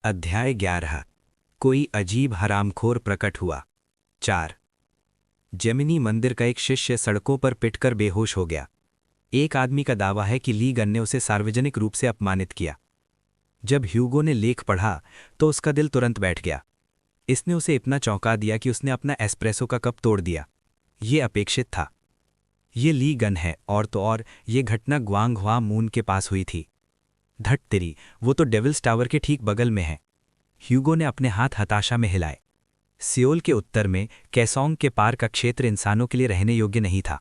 अध्याय 11। कोई अजीब हरामखोर प्रकट हुआ। 4। जेमिनी मंदिर का एक शिष्य सड़कों पर पिटकर बेहोश हो गया। एक आदमी का दावा है कि ली गन ने उसे सार्वजनिक रूप से अपमानित किया। जब ह्यूगो ने लेख पढ़ा तो उसका दिल तुरंत बैठ गया। इसने उसे इतना चौंका दिया कि उसने अपना एस्प्रेसो का कप तोड़ दिया। ये अपेक्षित था। ये ली गन है, और तो और ये घटना ग्वांगह्वा मून के पास हुई थी। धट तेरी, वो तो डेविल्स टावर के ठीक बगल में है। ह्यूगो ने अपने हाथ हताशा में हिलाए। सियोल के उत्तर में कैसोंग के पार का क्षेत्र इंसानों के लिए रहने योग्य नहीं था।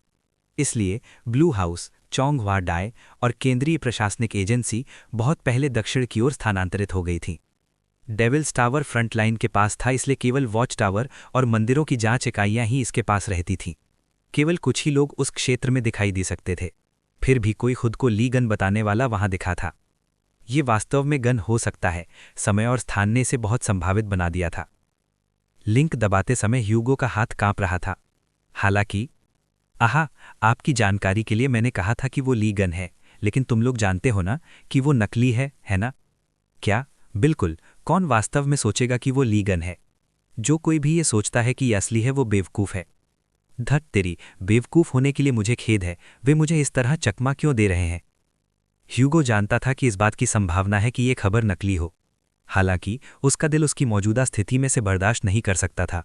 इसलिए ब्लू हाउस, चोंगह्वा डाई और केंद्रीय प्रशासनिक एजेंसी बहुत पहले दक्षिण की ओर स्थानांतरित हो गई थी। डेविल्स टावर फ्रंटलाइन के पास था, इसलिए केवल वॉच टावर और मंदिरों की जांच इकाइयां ही इसके पास रहती थीं। केवल कुछ ही लोग उस क्षेत्र में दिखाई दे सकते थे। फिर भी कोई खुद को ली गन बताने वाला वहां दिखा था। ये वास्तव में गन हो सकता है, समय और स्थान ने इसे बहुत संभावित बना दिया था। लिंक दबाते समय ह्यूगो का हाथ कांप रहा था। हालांकि आपकी जानकारी के लिए मैंने कहा था कि वो ली गन है, लेकिन तुम लोग जानते हो ना कि वो नकली है ना? क्या? बिल्कुल। कौन वास्तव में सोचेगा कि वो ली गन है? जो कोई भी ये सोचता है कि ये असली है वो बेवकूफ़ है। धत तेरी, बेवकूफ़ होने के लिए मुझे खेद है। वे मुझे इस तरह चकमा क्यों दे रहे हैं? ह्यूगो जानता था कि इस बात की संभावना है कि ये खबर नकली हो। हालांकि उसका दिल उसकी मौजूदा स्थिति में से बर्दाश्त नहीं कर सकता था।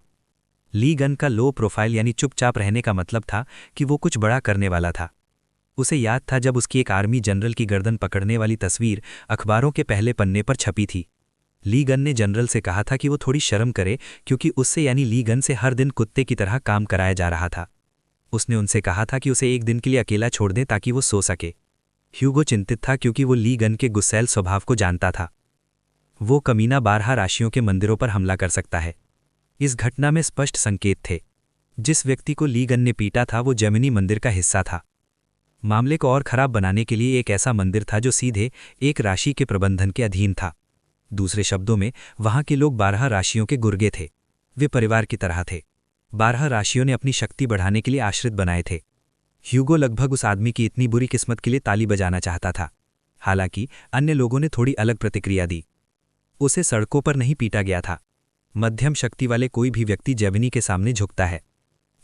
ली गन का लो प्रोफाइल यानी चुपचाप रहने का मतलब था कि वो कुछ बड़ा करने वाला था। उसे याद था जब उसकी एक आर्मी जनरल की गर्दन पकड़ने वाली तस्वीर अखबारों के पहले पन्ने पर छपी थी। ली गन ने जनरल से कहा था कि वो थोड़ी शर्म करे, क्योंकि उससे यानी ली गन से हर दिन कुत्ते की तरह काम कराया जा रहा था। उसने उनसे कहा था कि उसे एक दिन के लिए अकेला छोड़ दें ताकि वो सो सके। ह्यूगो चिंतित था क्योंकि वो ली गन के गुस्सैल स्वभाव को जानता था। वो कमीना 12 राशियों के मंदिरों पर हमला कर सकता है। इस घटना में स्पष्ट संकेत थे। जिस व्यक्ति को ली गन ने पीटा था वो जेमिनी मंदिर का हिस्सा था। मामले को और खराब बनाने के लिए एक ऐसा मंदिर था जो सीधे एक राशि के प्रबंधन के अधीन था। दूसरे शब्दों में, वहां के लोग 12 राशियों के गुर्गे थे। वे परिवार की तरह थे। 12 राशियों ने अपनी शक्ति बढ़ाने के लिए आश्रित बनाए थे। ह्यूगो लगभग उस आदमी की इतनी बुरी किस्मत के लिए ताली बजाना चाहता था। हालांकि अन्य लोगों ने थोड़ी अलग प्रतिक्रिया दी। उसे सड़कों पर नहीं पीटा गया था। मध्यम शक्ति वाले कोई भी व्यक्ति जेमिनी के सामने झुकता है।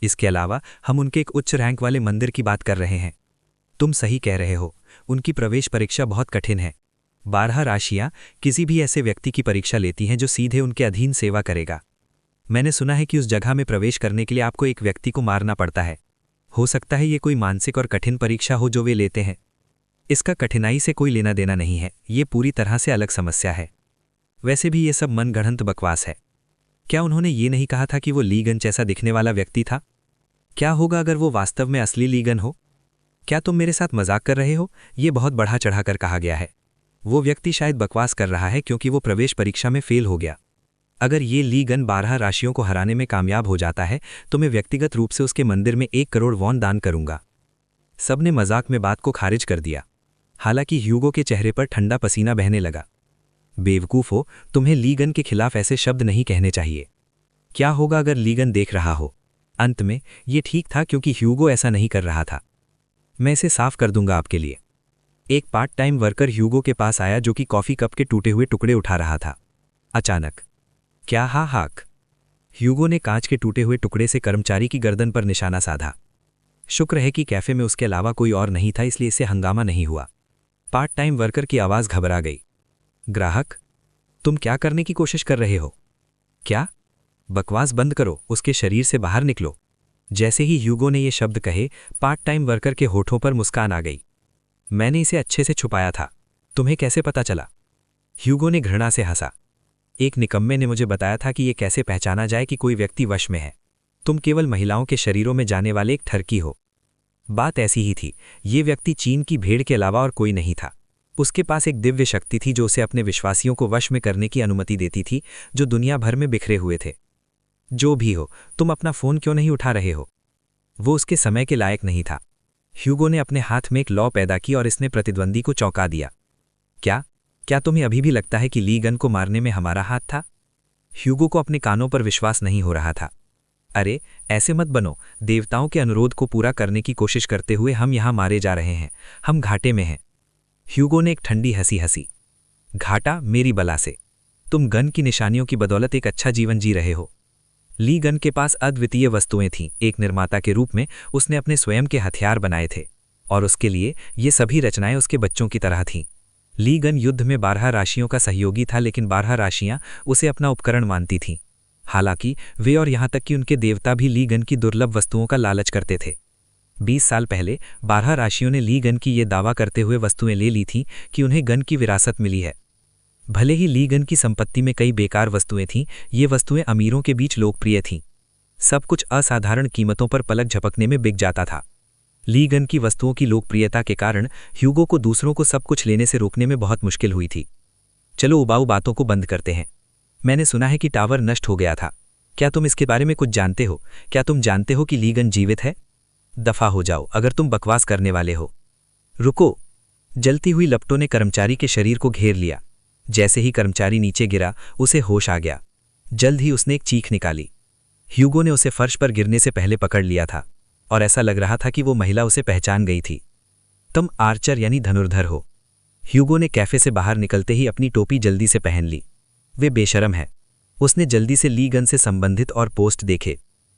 इसके अलावा हम उनके एक उच्च रैंक वाले मंदिर की बात कर रहे हैं। तुम सही कह रहे हो, उनकी प्रवेश परीक्षा बहुत कठिन है। 12 राशियां किसी भी ऐसे व्यक्ति की परीक्षा लेती हैं जो सीधे उनके अधीन सेवा करेगा। मैंने सुना है कि उस जगह में प्रवेश करने के लिए आपको एक व्यक्ति को मारना पड़ता है। हो सकता है ये कोई मानसिक और कठिन परीक्षा हो जो वे लेते हैं। इसका कठिनाई से कोई लेना देना नहीं है, ये पूरी तरह से अलग समस्या है। वैसे भी ये सब मनगढ़ंत बकवास है। क्या उन्होंने ये नहीं कहा था कि वो ली गन जैसा दिखने वाला व्यक्ति था? क्या होगा अगर वो वास्तव में असली ली गन हो? क्या तुम मेरे साथ मजाक कर रहे हो? ये बहुत बढ़ा चढ़ाकर कहा गया है। वो व्यक्ति शायद बकवास कर रहा है क्योंकि वो प्रवेश परीक्षा में फेल हो गया। अगर ये ली गन 12 राशियों को हराने में कामयाब हो जाता है तो मैं व्यक्तिगत रूप से उसके मंदिर में 1 करोड़ वॉन दान करूंगा। सबने मजाक में बात को खारिज कर दिया। हालांकि ह्यूगो के चेहरे पर ठंडा पसीना बहने लगा। बेवकूफ हो, तुम्हें ली गन के खिलाफ ऐसे शब्द नहीं कहने चाहिए। क्या होगा अगर ली गन देख रहा हो? अंत में ये ठीक था क्योंकि ह्यूगो ऐसा नहीं कर रहा था। मैं इसे साफ कर दूंगा आपके लिए। एक पार्ट टाइम वर्कर ह्यूगो के पास आया जो कि कॉफी कप के टूटे हुए टुकड़े उठा रहा था। अचानक, क्या हाक? ह्यूगो ने कांच के टूटे हुए टुकड़े से कर्मचारी की गर्दन पर निशाना साधा। शुक्र है कि कैफे में उसके अलावा कोई और नहीं था, इसलिए इसे हंगामा नहीं हुआ। पार्ट टाइम वर्कर की आवाज घबरा गई। ग्राहक, तुम क्या करने की कोशिश कर रहे हो? क्या? बकवास बंद करो, उसके शरीर से बाहर निकलो। जैसे ही ह्यूगो ने ये शब्द कहे, पार्ट टाइम वर्कर के होठों पर मुस्कान आ गई। मैंने इसे अच्छे से छुपाया था। तुम्हें कैसे पता चला? ह्यूगो ने घृणा से हंसा। एक निकम्मे ने मुझे बताया था कि ये कैसे पहचाना जाए कि कोई व्यक्ति वश में है। तुम केवल महिलाओं के शरीरों में जाने वाले एक ठरकी हो। बात ऐसी ही थी। ये व्यक्ति चीन की भेड़ के अलावा और कोई नहीं था। उसके पास एक दिव्य शक्ति थी जो उसे अपने विश्वासियों को वश में करने की अनुमति देती थी, जो दुनिया भर में बिखरे हुए थे। जो भी हो, तुम अपना फोन क्यों नहीं उठा रहे हो? वो उसके समय के लायक नहीं था। ह्यूगो ने अपने हाथ में एक लौ पैदा की और इसने प्रतिद्वंदी को चौंका दिया। क्या तुम्हें अभी भी लगता है कि ली गन को मारने में हमारा हाथ था? ह्यूगो को अपने कानों पर विश्वास नहीं हो रहा था। अरे, ऐसे मत बनो। देवताओं के अनुरोध को पूरा करने की कोशिश करते हुए हम यहां मारे जा रहे हैं। हम घाटे में हैं। ह्यूगो ने एक ठंडी हंसी हंसी। घाटा? मेरी बला से। तुम गन की निशानियों की बदौलत एक अच्छा जीवन जी रहे हो। ली गन के पास अद्वितीय वस्तुएं थीं। एक निर्माता के रूप में उसने अपने स्वयं के हथियार बनाए थे और उसके लिए ये सभी रचनाएं उसके बच्चों की तरह थीं। ली गन युद्ध में 12 राशियों का सहयोगी था, लेकिन 12 राशियां उसे अपना उपकरण मानती थीं। हालांकि वे और यहां तक कि उनके देवता भी ली गन की दुर्लभ वस्तुओं का लालच करते थे। 20 साल पहले 12 राशियों ने ली गन की ये दावा करते हुए वस्तुएं ले ली थीं कि उन्हें गन की विरासत मिली है। भले ही ली गन की संपत्ति में कई बेकार वस्तुएं थीं, ये वस्तुएं अमीरों के बीच लोकप्रिय थीं। सब कुछ असाधारण कीमतों पर पलक झपकने में बिक जाता था। ली गन की वस्तुओं की लोकप्रियता के कारण ह्यूगो को दूसरों को सब कुछ लेने से रोकने में बहुत मुश्किल हुई थी। चलो उबाऊ बातों को बंद करते हैं। मैंने सुना है कि टावर नष्ट हो गया था। क्या तुम इसके बारे में कुछ जानते हो? क्या तुम जानते हो कि ली गन जीवित है? दफा हो जाओ अगर तुम बकवास करने वाले हो। रुको। जलती हुई लपटों ने कर्मचारी के शरीर को घेर लिया। जैसे ही कर्मचारी नीचे गिरा, उसे होश आ गया। जल्द ही उसने एक चीख निकाली। ह्यूगो ने उसे फर्श पर गिरने से पहले पकड़ लिया था और ऐसा लग रहा था कि वो महिला उसे पहचान गई थी। तुम आर्चर यानी धनुर्धर हो। ह्यूगो ने कैफे से बाहर निकलते ही अपनी टोपी जल्दी से पहन ली। वे बेशरम है। उसने जल्दी से ली गन से संबंधित और पोस्ट देखे।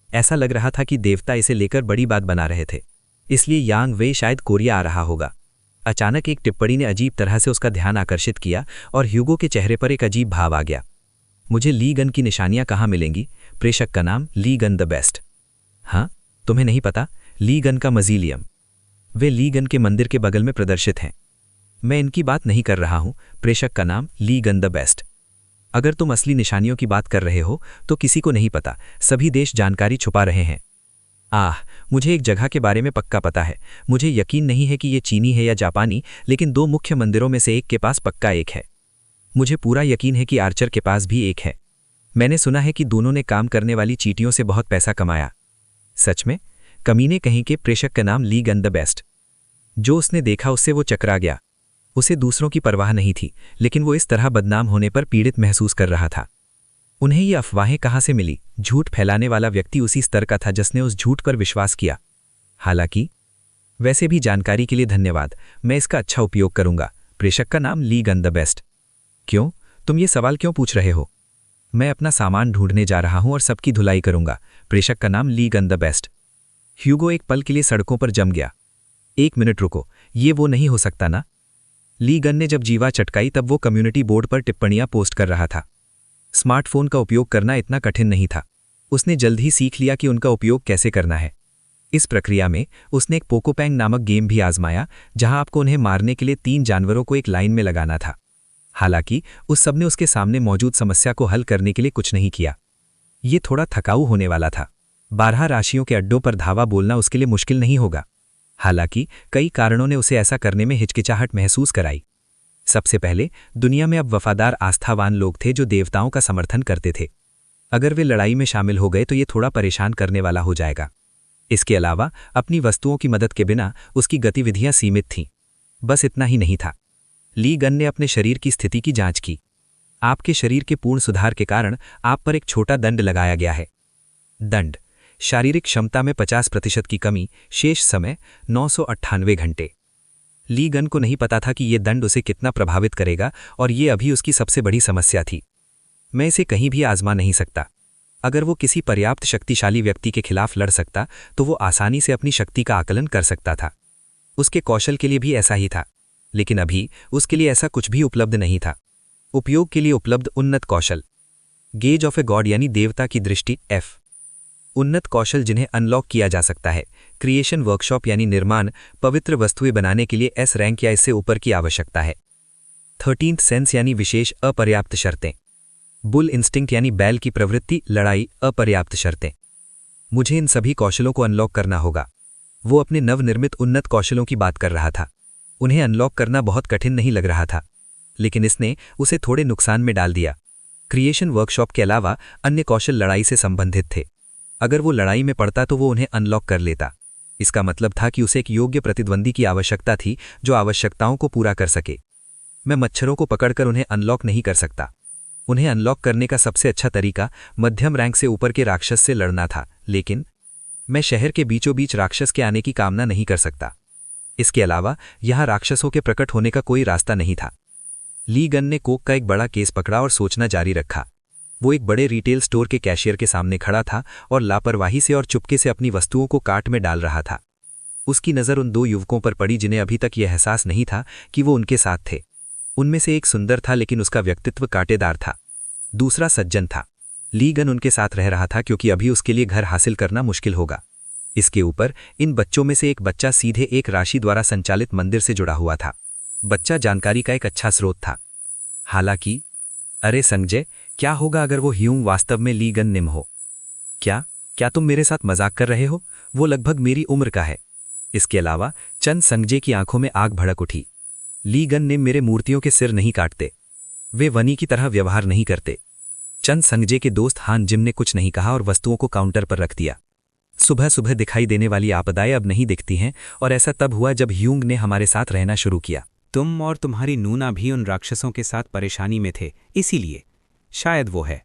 ऐसा लग रहा था कि देवता इसे लेकर बड़ी बात बना रहे थे, इसलिए यांग वे शायद कोरिया आ रहा होगा। अचानक एक टिप्पणी ने अजीब तरह से उसका ध्यान आकर्षित किया और ह्यूगो के चेहरे पर एक अजीब भाव आ गया। मुझे ली गन की निशानियां कहाँ मिलेंगी? प्रेषक का नाम ली गन द बेस्ट। हाँ, तुम्हें नहीं पता? ली गन का मजीलियम। वे ली गन के मंदिर के बगल में प्रदर्शित हैं। मैं इनकी बात नहीं कर रहा हूं। प्रेषक का नाम ली गन द बेस्ट। अगर तुम असली निशानियों की बात कर रहे हो तो किसी को नहीं पता। सभी देश जानकारी छुपा रहे हैं। मुझे एक जगह के बारे में पक्का पता है। मुझे यकीन नहीं है कि ये चीनी है या जापानी, लेकिन 2 मुख्य मंदिरों में से एक के पास पक्का एक है। मुझे पूरा यकीन है कि आर्चर के पास भी एक है। मैंने सुना है कि दोनों ने काम करने वाली चींटियों से बहुत पैसा कमाया। सच में? कमीने कहीं के। प्रेषक का नाम ली गन द बेस्ट। जो उसने देखा उससे वो चकरा गया। उसे दूसरों की परवाह नहीं थी, लेकिन वो इस तरह बदनाम होने पर पीड़ित महसूस कर रहा था। उन्हें ये अफवाहें कहाँ से मिली? झूठ फैलाने वाला व्यक्ति उसी स्तर का था जिसने उस झूठ पर विश्वास किया। हालांकि वैसे भी जानकारी के लिए धन्यवाद। मैं इसका अच्छा उपयोग करूंगा। प्रेषक का नाम ली गन द बेस्ट। क्यों? तुम ये सवाल क्यों पूछ रहे हो? मैं अपना सामान ढूंढने जा रहा हूं और सबकी धुलाई करूंगा। प्रेषक का नाम ली गन द बेस्ट। ह्यूगो एक पल के लिए सड़कों पर जम गया। 1 मिनट रुको, ये वो नहीं हो सकता ना? ली गन ने जब जीवा चटकाई तब वो कम्युनिटी बोर्ड पर टिप्पणियां पोस्ट कर रहा था। स्मार्टफोन का उपयोग करना इतना कठिन नहीं था। उसने जल्द ही सीख लिया कि उनका उपयोग कैसे करना है। इस प्रक्रिया में उसने एक पोकोपैंग नामक गेम भी आजमाया, जहां आपको उन्हें मारने के लिए 3 जानवरों को एक लाइन में लगाना था। हालांकि उस सब ने उसके सामने मौजूद समस्या को हल करने के लिए कुछ नहीं किया। ये थोड़ा थकाऊ होने वाला था। 12 राशियों के अड्डों पर धावा बोलना उसके लिए मुश्किल नहीं होगा। हालांकि कई कारणों ने उसे ऐसा करने में हिचकिचाहट महसूस कराई। सबसे पहले, दुनिया में अब वफादार आस्थावान लोग थे जो देवताओं का समर्थन करते थे। अगर वे लड़ाई में शामिल हो गए तो ये थोड़ा परेशान करने वाला हो जाएगा। इसके अलावा अपनी वस्तुओं की मदद के बिना उसकी गतिविधियां सीमित थीं। बस इतना ही नहीं था। ली गन ने अपने शरीर की स्थिति की जांच की। आपके शरीर के पूर्ण सुधार के कारण आप पर एक छोटा दंड लगाया गया है। दंड: शारीरिक क्षमता में 50% की कमी, शेष समय 998 घंटे। ली गन को नहीं पता था कि यह दंड उसे कितना प्रभावित करेगा, और ये अभी उसकी सबसे बड़ी समस्या थी। मैं इसे कहीं भी आजमा नहीं सकता। अगर वो किसी पर्याप्त शक्तिशाली व्यक्ति के खिलाफ लड़ सकता तो वो आसानी से अपनी शक्ति का आकलन कर सकता था। उसके कौशल के लिए भी ऐसा ही था, लेकिन अभी उसके लिए ऐसा कुछ भी उपलब्ध नहीं था। उपयोग के लिए उपलब्ध उन्नत कौशल: गेज ऑफ ए गॉड यानी देवता की दृष्टि F। उन्नत कौशल जिन्हें अनलॉक किया जा सकता है: क्रिएशन वर्कशॉप यानी निर्माण, पवित्र वस्तुएं बनाने के लिए S रैंक या इससे ऊपर की आवश्यकता है। 13th सेंस यानी विशेष अपर्याप्त शर्तें। बुल इंस्टिंक्ट यानी बैल की प्रवृत्ति, लड़ाई, अपर्याप्त शर्तें। मुझे इन सभी कौशलों को अनलॉक करना होगा। वो अपने नवनिर्मित उन्नत कौशलों की बात कर रहा था। उन्हें अनलॉक करना बहुत कठिन नहीं लग रहा था, लेकिन इसने उसे थोड़े नुकसान में डाल दिया। क्रिएशन वर्कशॉप के अलावा अन्य कौशल लड़ाई से संबंधित थे। अगर वो लड़ाई में पड़ता तो वो उन्हें अनलॉक कर लेता। इसका मतलब था कि उसे एक योग्य प्रतिद्वंदी की आवश्यकता थी जो आवश्यकताओं को पूरा कर सके। मैं मच्छरों को पकड़कर उन्हें अनलॉक नहीं कर सकता। उन्हें अनलॉक करने का सबसे अच्छा तरीका मध्यम रैंक से ऊपर के राक्षस से लड़ना था, लेकिन मैं शहर के बीचों बीच राक्षस के आने की कामना नहीं कर सकता। इसके अलावा यहां राक्षसों के प्रकट होने का कोई रास्ता नहीं था। ली गन ने कोक का एक बड़ा केस पकड़ा और सोचना जारी रखा। वो एक बड़े रिटेल स्टोर के कैशियर के सामने खड़ा था और लापरवाही से और चुपके से अपनी वस्तुओं को कार्ट में डाल रहा था। उसकी नज़र उन दो युवकों पर पड़ी जिन्हें अभी तक यह एहसास नहीं था कि वो उनके साथ थे। उनमें से एक सुंदर था लेकिन उसका व्यक्तित्व कांटेदार था। दूसरा सज्जन था। ली गन उनके साथ रह रहा था क्योंकि अभी उसके लिए घर हासिल करना मुश्किल होगा। इसके ऊपर इन बच्चों में से एक बच्चा सीधे एक राशि द्वारा संचालित मंदिर से जुड़ा हुआ था। बच्चा जानकारी का एक अच्छा स्रोत था। हालांकि अरे संजय, क्या होगा अगर वो ह्यूंग वास्तव में ली गन निम हो? क्या तुम मेरे साथ मजाक कर रहे हो? वो लगभग मेरी उम्र का है। इसके अलावा चंद संजय की आंखों में आग भड़क उठी। ली गन निम मेरे मूर्तियों के सिर नहीं काटते। वे वनी की तरह व्यवहार नहीं करते। चंद संजय के दोस्त हान जिम ने कुछ नहीं कहा और वस्तुओं को काउंटर पर रख दिया। सुबह सुबह दिखाई देने वाली आपदाएं अब नहीं दिखती हैं, और ऐसा तब हुआ जब ह्यूंग ने हमारे साथ रहना शुरू किया। तुम और तुम्हारी नूना भी उन राक्षसों के साथ परेशानी में थे, इसीलिए शायद वो है।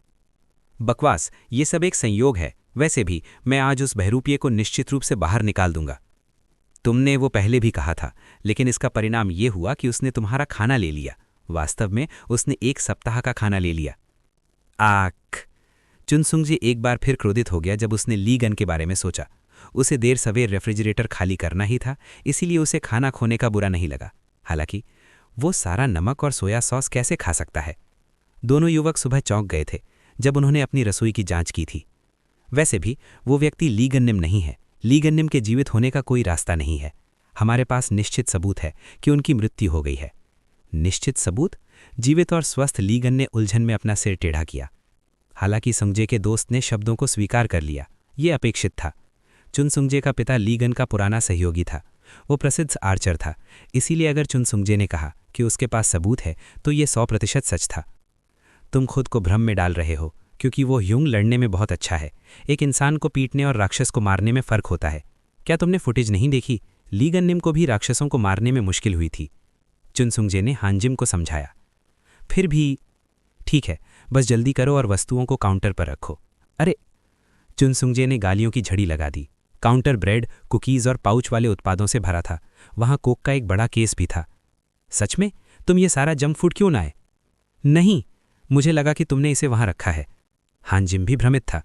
बकवास, ये सब एक संयोग है। वैसे भी मैं आज उस बहरूपिये को निश्चित रूप से बाहर निकाल दूंगा। तुमने वो पहले भी कहा था, लेकिन इसका परिणाम ये हुआ कि उसने तुम्हारा खाना ले लिया। वास्तव में उसने 1 सप्ताह का खाना ले लिया। आख! चुनसुंगजी एक बार फिर क्रोधित हो गया जब उसने ली गन के बारे में सोचा। उसे देर सवेर रेफ्रिजरेटर खाली करना ही था, इसीलिए उसे खाना खोने का बुरा नहीं लगा। हालांकि वो सारा नमक और सोया सॉस कैसे खा सकता है? दोनों युवक सुबह चौंक गए थे जब उन्होंने अपनी रसोई की जांच की थी। वैसे भी वो व्यक्ति ली गन्निम नहीं है। ली गन्निम के जीवित होने का कोई रास्ता नहीं है। हमारे पास निश्चित सबूत है कि उनकी मृत्यु हो गई है। निश्चित सबूत? जीवित और स्वस्थ ली गन ने उलझन में अपना सिर टेढ़ा किया। हालांकि सुंगजे के दोस्त ने शब्दों को स्वीकार कर लिया। ये अपेक्षित था। चुनसुंगजे का पिता ली गन का पुराना सहयोगी था। वो प्रसिद्ध आर्चर था, इसीलिए अगर चुनसुंगजे ने कहा कि उसके पास सबूत है तो ये 100% सच था। तुम खुद को भ्रम में डाल रहे हो, क्योंकि वो ह्यूंग लड़ने में बहुत अच्छा है। एक इंसान को पीटने और राक्षस को मारने में फर्क होता है। क्या तुमने फुटेज नहीं देखी? ली गन्निम को भी राक्षसों को मारने में मुश्किल हुई थी। चुनसुंगजे ने हानजिम को समझाया। फिर भी ठीक है, बस जल्दी करो और वस्तुओं को काउंटर पर रखो। अरे! चुनसुंगजे ने गालियों की झड़ी लगा दी। काउंटर ब्रेड, कुकीज़ और पाउच वाले उत्पादों से भरा था। वहां कोक का एक बड़ा केस भी था। सच में? तुम ये सारा जंक फूड क्यों लाए? नहीं, मुझे लगा कि तुमने इसे वहां रखा है। हानजिम भी भ्रमित था।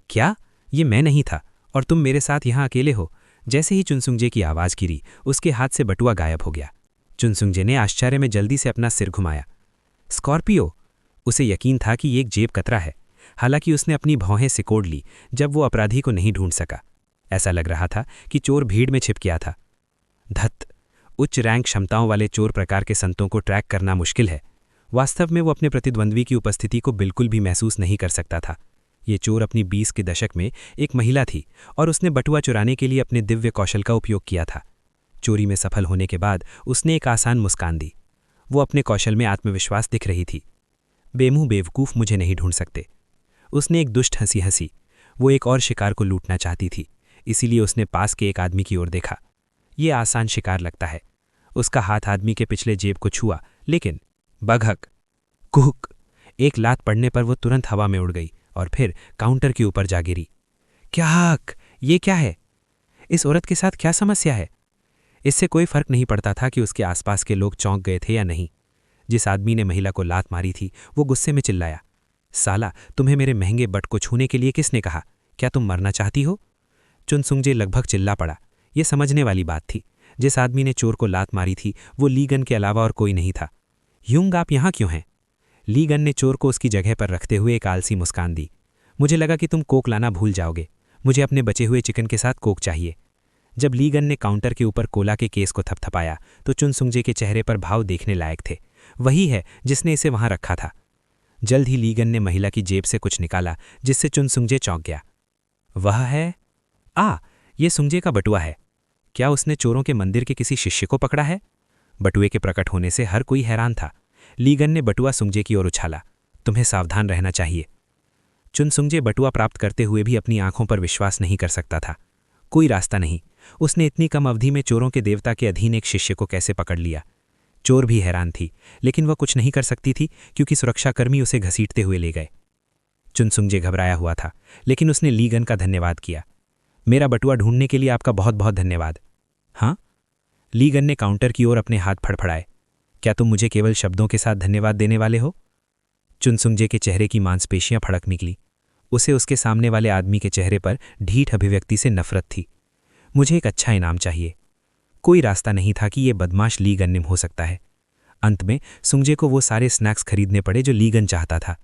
क्या? ये मैं नहीं था और तुम मेरे साथ यहां अकेले हो? जैसे ही चुनसुंगजे की आवाज़ गिरी, उसके हाथ से बटुआ गायब हो गया। चुनसुंगजे ने आश्चर्य में जल्दी से अपना सिर घुमाया। स्कॉर्पियो! उसे यकीन था कि ये एक जेब कतरा है। हालांकि उसने अपनी भौहें सिकोड़ ली जब वो अपराधी को नहीं ढूंढ सका। ऐसा लग रहा था कि चोर भीड़ में छिप गया था। धत! उच्च रैंक क्षमताओं वाले चोर प्रकार के संतों को ट्रैक करना मुश्किल है। वास्तव में वो अपने प्रतिद्वंद्वी की उपस्थिति को बिल्कुल भी महसूस नहीं कर सकता था। ये चोर अपनी 20 के दशक में एक महिला थी और उसने बटुआ चुराने के लिए अपने दिव्य कौशल का उपयोग किया था। चोरी में सफल होने के बाद उसने एक आसान मुस्कान दी। वो अपने कौशल में आत्मविश्वास दिख रही थी। बेमुंह बेवकूफ़ मुझे नहीं ढूंढ सकते। उसने एक दुष्ट हंसी हंसी। वो एक और शिकार को लूटना चाहती थी, इसीलिए उसने पास के एक आदमी की ओर देखा। ये आसान शिकार लगता है। उसका हाथ आदमी के पिछले जेब को छुआ, लेकिन बघक! कुहक! एक लात पड़ने पर वो तुरंत हवा में उड़ गई और फिर काउंटर के ऊपर जा गिरी। क्या हक! ये क्या है? इस औरत के साथ क्या समस्या है? इससे कोई फर्क नहीं पड़ता था कि उसके आसपास के लोग चौंक गए थे या नहीं। जिस आदमी ने महिला को लात मारी थी वो गुस्से में चिल्लाया, साला, तुम्हें मेरे महंगे बट को छूने के लिए किसने कहा? क्या तुम मरना चाहती हो? चुनसुंगजे लगभग चिल्ला पड़ा। यह समझने वाली बात थी। जिस आदमी ने चोर को लात मारी थी वो ली गन के अलावा और कोई नहीं था। ह्यूंग, आप यहाँ क्यों हैं? ली गन ने चोर को उसकी जगह पर रखते हुए एक आलसी मुस्कान दी। मुझे लगा कि तुम कोक लाना भूल जाओगे। मुझे अपने बचे हुए चिकन के साथ कोक चाहिए। जब ली गन ने काउंटर के ऊपर कोला के केस को थपथपाया तो चुनसुंगजे के चेहरे पर भाव देखने लायक थे। वही है जिसने इसे वहां रखा था। जल्द ही ली गन ने महिला की जेब से कुछ निकाला जिससे चुनसुंगजे चौंक गया। वह है ये सुंगजे का बटुआ है। क्या उसने चोरों के मंदिर के किसी शिष्य को पकड़ा है? बटुए के प्रकट होने से हर कोई हैरान था। ली गन ने बटुआ सुंगजे की ओर उछाला। तुम्हें सावधान रहना चाहिए। चुनसुंगजे बटुआ प्राप्त करते हुए भी अपनी आंखों पर विश्वास नहीं कर सकता था। कोई रास्ता नहीं। उसने इतनी कम अवधि में चोरों के देवता के अधीन एक शिष्य को कैसे पकड़ लिया? चोर भी हैरान थी, लेकिन वह कुछ नहीं कर सकती थी क्योंकि सुरक्षाकर्मी उसे घसीटते हुए ले गए। चुनसुंगजे घबराया हुआ था, लेकिन उसने ली गन का धन्यवाद किया। मेरा बटुआ ढूंढने के लिए आपका बहुत बहुत धन्यवाद। हाँ? ली गन ने काउंटर की ओर अपने हाथ फड़फड़ाए। क्या तुम मुझे केवल शब्दों के साथ धन्यवाद देने वाले हो? चुनसुंगजे के चेहरे की मांसपेशियां फड़क निकली। उसे उसके सामने वाले आदमी के चेहरे पर ढीठ अभिव्यक्ति से नफरत थी। मुझे एक अच्छा इनाम चाहिए। कोई रास्ता नहीं था कि ये बदमाश ली गन्निम हो सकता है। अंत में सुंगजे को वो सारे स्नैक्स खरीदने पड़े जो लीगन चाहता था।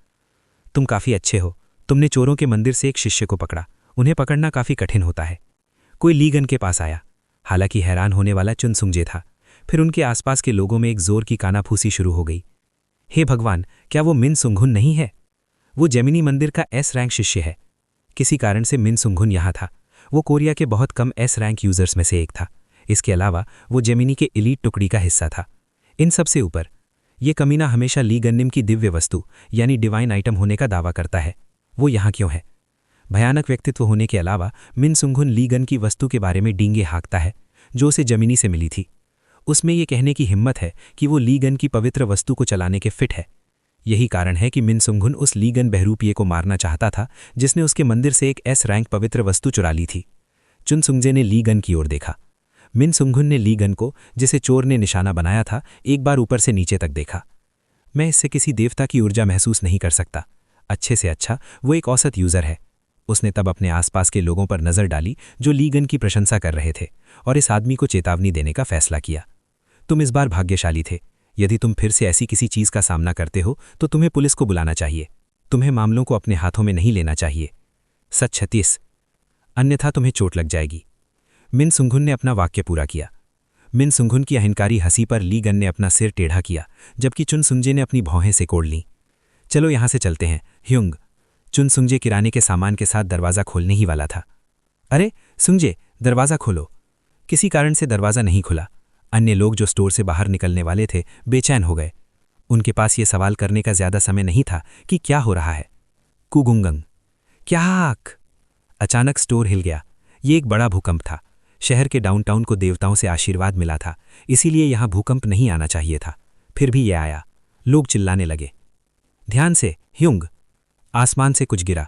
तुम काफ़ी अच्छे हो। तुमने चोरों के मंदिर से एक शिष्य को पकड़ा। उन्हें पकड़ना काफ़ी कठिन होता है। कोई लीगन के पास आया। हालांकि हैरान होने वाला चुनसुंगजे था। फिर उनके आसपास के लोगों में एक जोर की कानाफूसी शुरू हो गई। हे भगवान, क्या वो मिन सुंघुन नहीं है? वो जेमिनी मंदिर का एस रैंक शिष्य है। किसी कारण से मिन सुंघुन यहाँ था। वो कोरिया के बहुत कम एस रैंक यूजर्स में से एक था। इसके अलावा वो जेमिनी के एलीट टुकड़ी का हिस्सा था। इन सबसे ऊपर ये कमीना हमेशा ली गन्निम की दिव्य वस्तु यानी डिवाइन आइटम होने का दावा करता है। वो यहाँ क्यों है? भयानक व्यक्तित्व होने के अलावा मिन सुंघुन ली गन की वस्तु के बारे में डींगे हाँकता है जो उसे जमीनी से मिली थी। उसमें ये कहने की हिम्मत है कि वो ली गन की पवित्र वस्तु को चलाने के फिट है। यही कारण है कि मिन सुंघुन उस ली गन बहरूपिये को मारना चाहता था जिसने उसके मंदिर से एक एस रैंक पवित्र वस्तु चुरा ली थी। चुनसुंगजे ने ली गन की ओर देखा। मिन सुंघुन ने ली गन को, जिसे चोर ने निशाना बनाया था, एक बार ऊपर से नीचे तक देखा। मैं इससे किसी देवता की ऊर्जा महसूस नहीं कर सकता। अच्छे से अच्छा वो एक औसत यूजर है। उसने तब अपने आसपास के लोगों पर नजर डाली जो ली गन की प्रशंसा कर रहे थे और इस आदमी को चेतावनी देने का फैसला किया। तुम इस बार भाग्यशाली थे। यदि तुम फिर से ऐसी किसी चीज का सामना करते हो तो तुम्हें पुलिस को बुलाना चाहिए। तुम्हें मामलों को अपने हाथों में नहीं लेना चाहिए। सच 36, अन्यथा तुम्हें चोट लग जाएगी। मिन सुंघुन ने अपना वाक्य पूरा किया। मिन सुंघुन की अहंकारी हंसी पर ली गन ने अपना सिर टेढ़ा किया जबकि चुनसुंजे ने अपनी भौहें से कोड़ लीं। चलो यहां से चलते हैं, ह्युंग। चुनसुंजे किराने के सामान के साथ दरवाज़ा खोलने ही वाला था। अरे सुंजे, दरवाज़ा खोलो। किसी कारण से दरवाज़ा नहीं खुला। अन्य लोग जो स्टोर से बाहर निकलने वाले थे बेचैन हो गए। उनके पास ये सवाल करने का ज्यादा समय नहीं था कि क्या हो रहा है। कुगुंगंग, क्या आक? अचानक स्टोर हिल गया। ये एक बड़ा भूकंप था। शहर के डाउनटाउन को देवताओं से आशीर्वाद मिला था, इसीलिए यहां भूकंप नहीं आना चाहिए था। फिर भी यह आया। लोग चिल्लाने लगे। ध्यान से ह्युंग। आसमान से कुछ गिरा।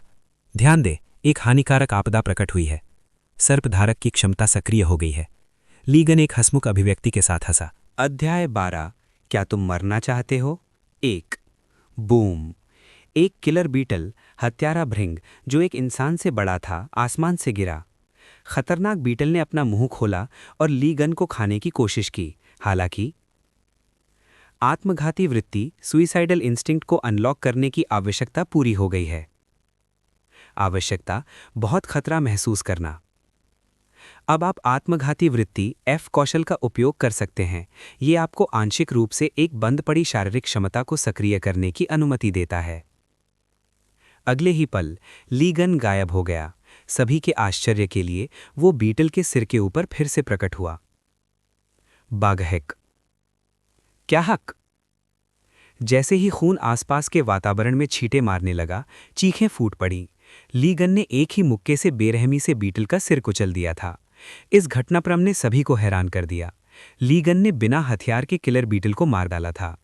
ध्यान दे, एक हानिकारक आपदा प्रकट हुई है। सर्पधारक की क्षमता सक्रिय हो गई है। लीगन एक हंसमुख अभिव्यक्ति के साथ हंसा। अध्याय 12। क्या तुम मरना चाहते हो? 1। बूम। एक किलर बीटल, हत्यारा भृंग जो एक इंसान से बड़ा था, आसमान से गिरा। खतरनाक बीटल ने अपना मुंह खोला और लीगन को खाने की कोशिश की। हालांकि आत्मघाती वृत्ति, सुइसाइडल इंस्टिंक्ट को अनलॉक करने की आवश्यकता पूरी हो गई है। आवश्यकता, बहुत खतरा महसूस करना। अब आप आत्मघाती वृत्ति F कौशल का उपयोग कर सकते हैं। ये आपको आंशिक रूप से एक बंद पड़ी शारीरिक क्षमता को सक्रिय करने की अनुमति देता है। अगले ही पल लीगन गायब हो गया। सभी के आश्चर्य के लिए वो बीटल के सिर के ऊपर फिर से प्रकट हुआ। बागहक, क्या हक? जैसे ही खून आसपास के वातावरण में छींटे मारने लगा, चीखें फूट पड़ी। लीगन ने एक ही मुक्के से बेरहमी से बीटल का सिर कुचल दिया था। इस घटनाक्रम ने सभी को हैरान कर दिया। लीगन ने बिना हथियार के किलर बीटल को मार डाला था।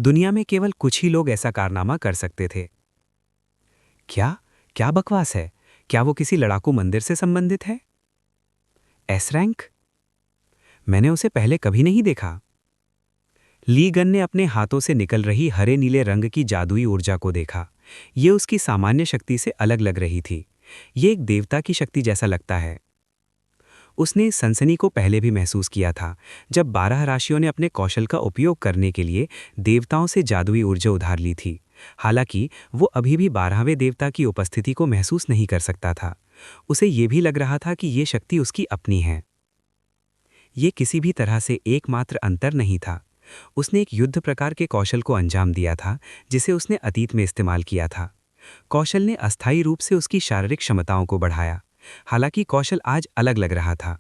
दुनिया में केवल कुछ ही लोग ऐसा कारनामा कर सकते थे। क्या क्या बकवास है? क्या वो किसी लड़ाकू मंदिर से संबंधित है? S rank? मैंने उसे पहले कभी नहीं देखा। लीगन ने अपने हाथों से निकल रही हरे नीले रंग की जादुई ऊर्जा को देखा। ये उसकी सामान्य शक्ति से अलग लग रही थी। ये एक देवता की शक्ति जैसा लगता है। उसने इस सनसनी को पहले भी महसूस किया था जब 12 राशियों ने अपने कौशल का उपयोग करने के लिए देवताओं से जादुई ऊर्जा उधार ली थी। हालांकि वो अभी भी 12वें देवता की उपस्थिति को महसूस नहीं कर सकता था। उसे ये भी लग रहा था कि ये शक्ति उसकी अपनी है। ये किसी भी तरह से एकमात्र अंतर नहीं था। उसने एक युद्ध प्रकार के कौशल को अंजाम दिया था जिसे उसने अतीत में इस्तेमाल किया था। कौशल ने अस्थायी रूप से उसकी शारीरिक क्षमताओं को बढ़ाया। हालांकि कौशल आज अलग लग रहा था।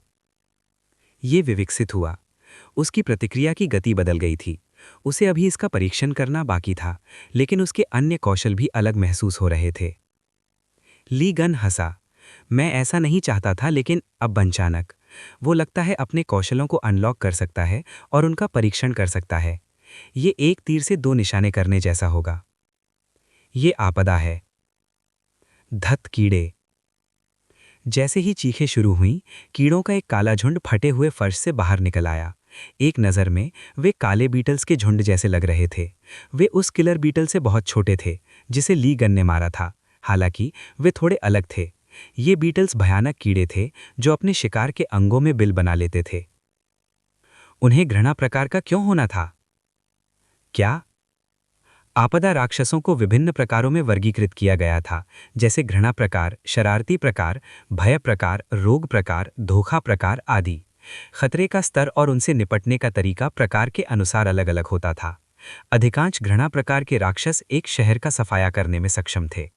ये विकसित हुआ। उसकी प्रतिक्रिया की गति बदल गई थी। उसे अभी इसका परीक्षण करना बाकी था, लेकिन उसके अन्य कौशल भी अलग महसूस हो रहे थे। लीगन हंसा। मैं ऐसा नहीं चाहता था, लेकिन अब अचानक वो लगता है अपने कौशलों को अनलॉक कर सकता है और उनका परीक्षण कर सकता है। ये एक तीर से 2 निशाने करने जैसा होगा। ये आपदा है। धत कीड़े। जैसे ही चीखें शुरू हुईं, कीड़ों का एक काला झुंड फटे हुए फर्श से बाहर निकल आया। एक नज़र में वे काले बीटल्स के झुंड जैसे लग रहे थे। वे उस किलर बीटल से बहुत छोटे थे जिसे ली गन ने मारा था। हालांकि वे थोड़े अलग थे। ये बीटल्स भयानक कीड़े थे जो अपने शिकार के अंगों में बिल बना लेते थे। उन्हें घृणा प्रकार का क्यों होना था? क्या? आपदा राक्षसों को विभिन्न प्रकारों में वर्गीकृत किया गया था, जैसे घृणा प्रकार, शरारती प्रकार, भय प्रकार, रोग प्रकार, धोखा प्रकार आदि। खतरे का स्तर और उनसे निपटने का तरीका प्रकार के अनुसार अलग अलग होता था। अधिकांश घृणा प्रकार के राक्षस एक शहर का सफाया करने में सक्षम थे।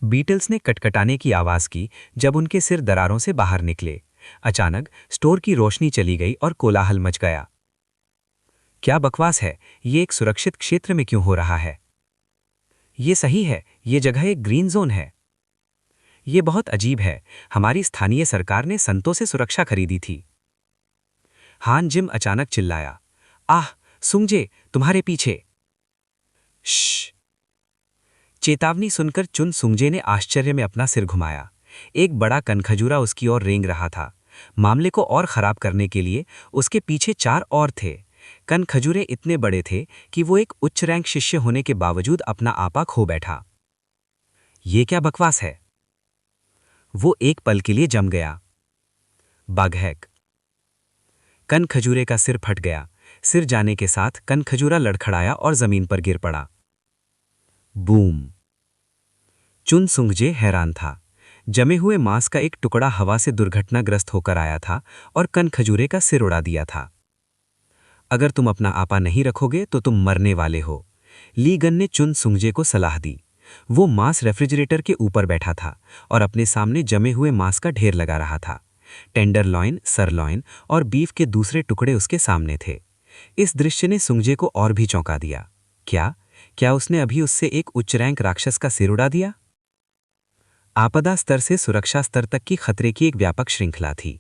बीटल्स ने कटकटाने की आवाज की जब उनके सिर दरारों से बाहर निकले। अचानक स्टोर की रोशनी चली गई और कोलाहल मच गया। क्या बकवास है? ये एक सुरक्षित क्षेत्र में क्यों हो रहा है? ये सही है, ये जगह एक ग्रीन जोन है। ये बहुत अजीब है। हमारी स्थानीय सरकार ने संतों से सुरक्षा खरीदी थी। हान जिम अचानक चिल्लाया, आह सुंगजे, तुम्हारे पीछे। श्श! चेतावनी सुनकर चुन सुंगजे ने आश्चर्य में अपना सिर घुमाया। एक बड़ा कनखजूरा उसकी ओर रेंग रहा था। मामले को और खराब करने के लिए उसके पीछे 4 और थे। कनखजूरे इतने बड़े थे कि वो एक उच्च रैंक शिष्य होने के बावजूद अपना आपा खो बैठा। ये क्या बकवास है? वो एक पल के लिए जम गया। बाघहैक! कनखजूरे का सिर फट गया। सिर जाने के साथ कनखजूरा लड़खड़ाया और जमीन पर गिर पड़ा। बूम! चुन सुंगजे हैरान था। जमे हुए मांस का एक टुकड़ा हवा से दुर्घटनाग्रस्त होकर आया था और कनखजूरे का सिर उड़ा दिया था। अगर तुम अपना आपा नहीं रखोगे तो तुम मरने वाले हो, ली गन ने चुन सुंगजे को सलाह दी। वो मांस रेफ्रिजरेटर के ऊपर बैठा था और अपने सामने जमे हुए मांस का ढेर लगा रहा था। टेंडरलॉइन, सरलॉइन और बीफ के दूसरे टुकड़े उसके सामने थे। इस दृश्य ने सुंगजे को और भी चौंका दिया। क्या उसने अभी उससे एक उच्च रैंक राक्षस का सिर उड़ा दिया? आपदा स्तर से सुरक्षा स्तर तक की खतरे की एक व्यापक श्रृंखला थी।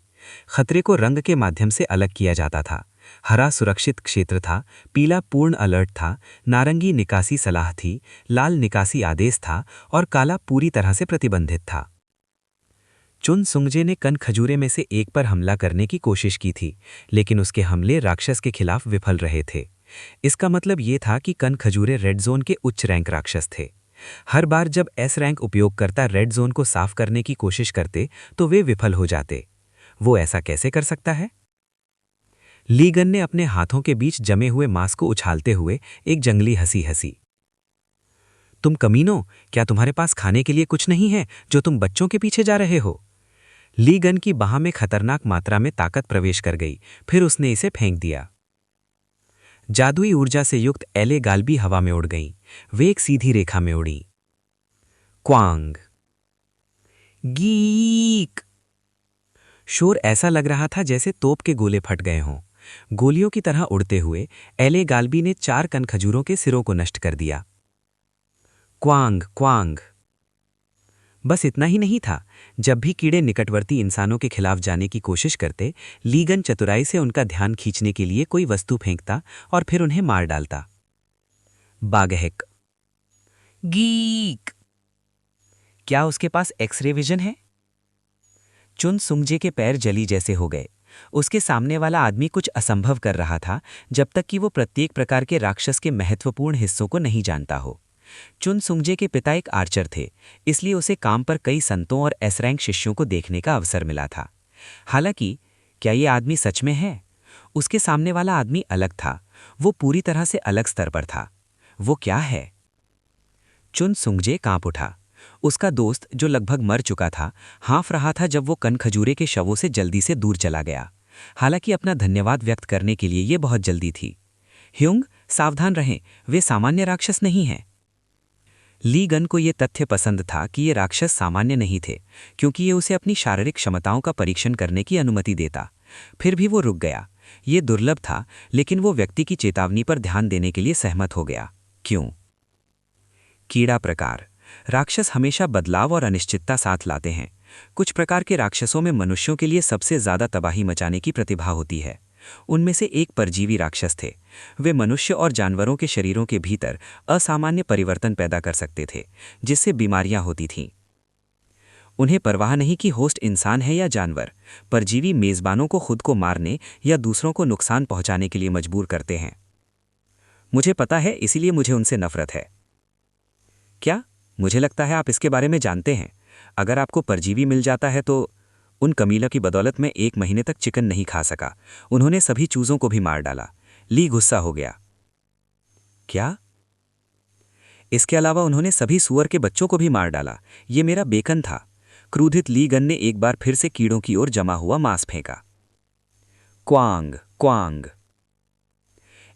खतरे को रंग के माध्यम से अलग किया जाता था। हरा सुरक्षित क्षेत्र था, पीला पूर्ण अलर्ट था, नारंगी निकासी सलाह थी, लाल निकासी आदेश था और काला पूरी तरह से प्रतिबंधित था। चुन सुंगजे ने कनखजूरे में से एक पर हमला करने की कोशिश की थी, लेकिन उसके हमले राक्षस के खिलाफ विफल रहे थे। इसका मतलब ये था कि कनखजूरे रेड जोन के उच्च रैंक राक्षस थे। हर बार जब एस रैंक उपयोगकर्ता रेड जोन को साफ करने की कोशिश करते तो वे विफल हो जाते। वो ऐसा कैसे कर सकता है? ली गन ने अपने हाथों के बीच जमे हुए मांस को उछालते हुए एक जंगली हंसी हंसी। तुम कमीनों, क्या तुम्हारे पास खाने के लिए कुछ नहीं है जो तुम बच्चों के पीछे जा रहे हो? ली गन की बाह में खतरनाक मात्रा में ताकत प्रवेश कर गई, फिर उसने इसे फेंक दिया। जादुई ऊर्जा से युक्त एले गालबी हवा में उड़ गईं। वे एक सीधी रेखा में उड़ी। क्वांग! गीक! शोर ऐसा लग रहा था जैसे तोप के गोले फट गए हों। गोलियों की तरह उड़ते हुए एले गालबी ने 4 कनखजूरों के सिरों को नष्ट कर दिया। क्वांग क्वांग! बस इतना ही नहीं था। जब भी कीड़े निकटवर्ती इंसानों के खिलाफ जाने की कोशिश करते, लीगन चतुराई से उनका ध्यान खींचने के लिए कोई वस्तु फेंकता और फिर उन्हें मार डालता। बाघहैक! गीक! क्या उसके पास एक्सरे विजन है? चुन सुंगजे के पैर जली जैसे हो गए। उसके सामने वाला आदमी कुछ असंभव कर रहा था जब तक कि वो प्रत्येक प्रकार के राक्षस के महत्वपूर्ण हिस्सों को नहीं जानता हो। चुन सुंगजे के पिता एक आर्चर थे, इसलिए उसे काम पर कई संतों और एस रैंक शिष्यों को देखने का अवसर मिला था। हालांकि क्या ये आदमी सच में है? उसके सामने वाला आदमी अलग था। वो पूरी तरह से अलग स्तर पर था। वो क्या है? चुन सुंगजे कांप उठा। उसका दोस्त, जो लगभग मर चुका था, हाँफ रहा था जब वो कनखजूरे के शवों से जल्दी से दूर चला गया। हालांकि अपना धन्यवाद व्यक्त करने के लिए ये बहुत जल्दी थी। ह्युंग, सावधान रहें, वे सामान्य राक्षस नहीं हैं। ली गन को ये तथ्य पसंद था कि ये राक्षस सामान्य नहीं थे, क्योंकि ये उसे अपनी शारीरिक क्षमताओं का परीक्षण करने की अनुमति देता। फिर भी वो रुक गया। ये दुर्लभ था, लेकिन वो व्यक्ति की चेतावनी पर ध्यान देने के लिए सहमत हो गया। क्यों? कीड़ा प्रकार। राक्षस हमेशा बदलाव और अनिश्चितता साथ लाते हैं। कुछ प्रकार के राक्षसों में मनुष्यों के लिए सबसे ज्यादा तबाही मचाने की प्रतिभा होती है। उनमें से एक परजीवी राक्षस थे। वे मनुष्य और जानवरों के शरीरों के भीतर असामान्य परिवर्तन पैदा कर सकते थे, जिससे बीमारियां होती थीं। उन्हें परवाह नहीं कि होस्ट इंसान है या जानवर। परजीवी मेज़बानों को खुद को मारने या दूसरों को नुकसान पहुंचाने के लिए मजबूर करते हैं। मुझे पता है, इसीलिए मुझे उनसे नफरत है। क्या? मुझे लगता है आप इसके बारे में जानते हैं। अगर आपको परजीवी मिल जाता है तो उन कमीलों की बदौलत मैं 1 महीने तक चिकन नहीं खा सका। उन्होंने सभी चूजों को भी मार डाला। ली गुस्सा हो गया। क्या? इसके अलावा उन्होंने सभी सूअर के बच्चों को भी मार डाला। ये मेरा बेकन था। क्रोधित ली गन ने एक बार फिर से कीड़ों की ओर जमा हुआ मांस फेंका। क्वांग क्वांग।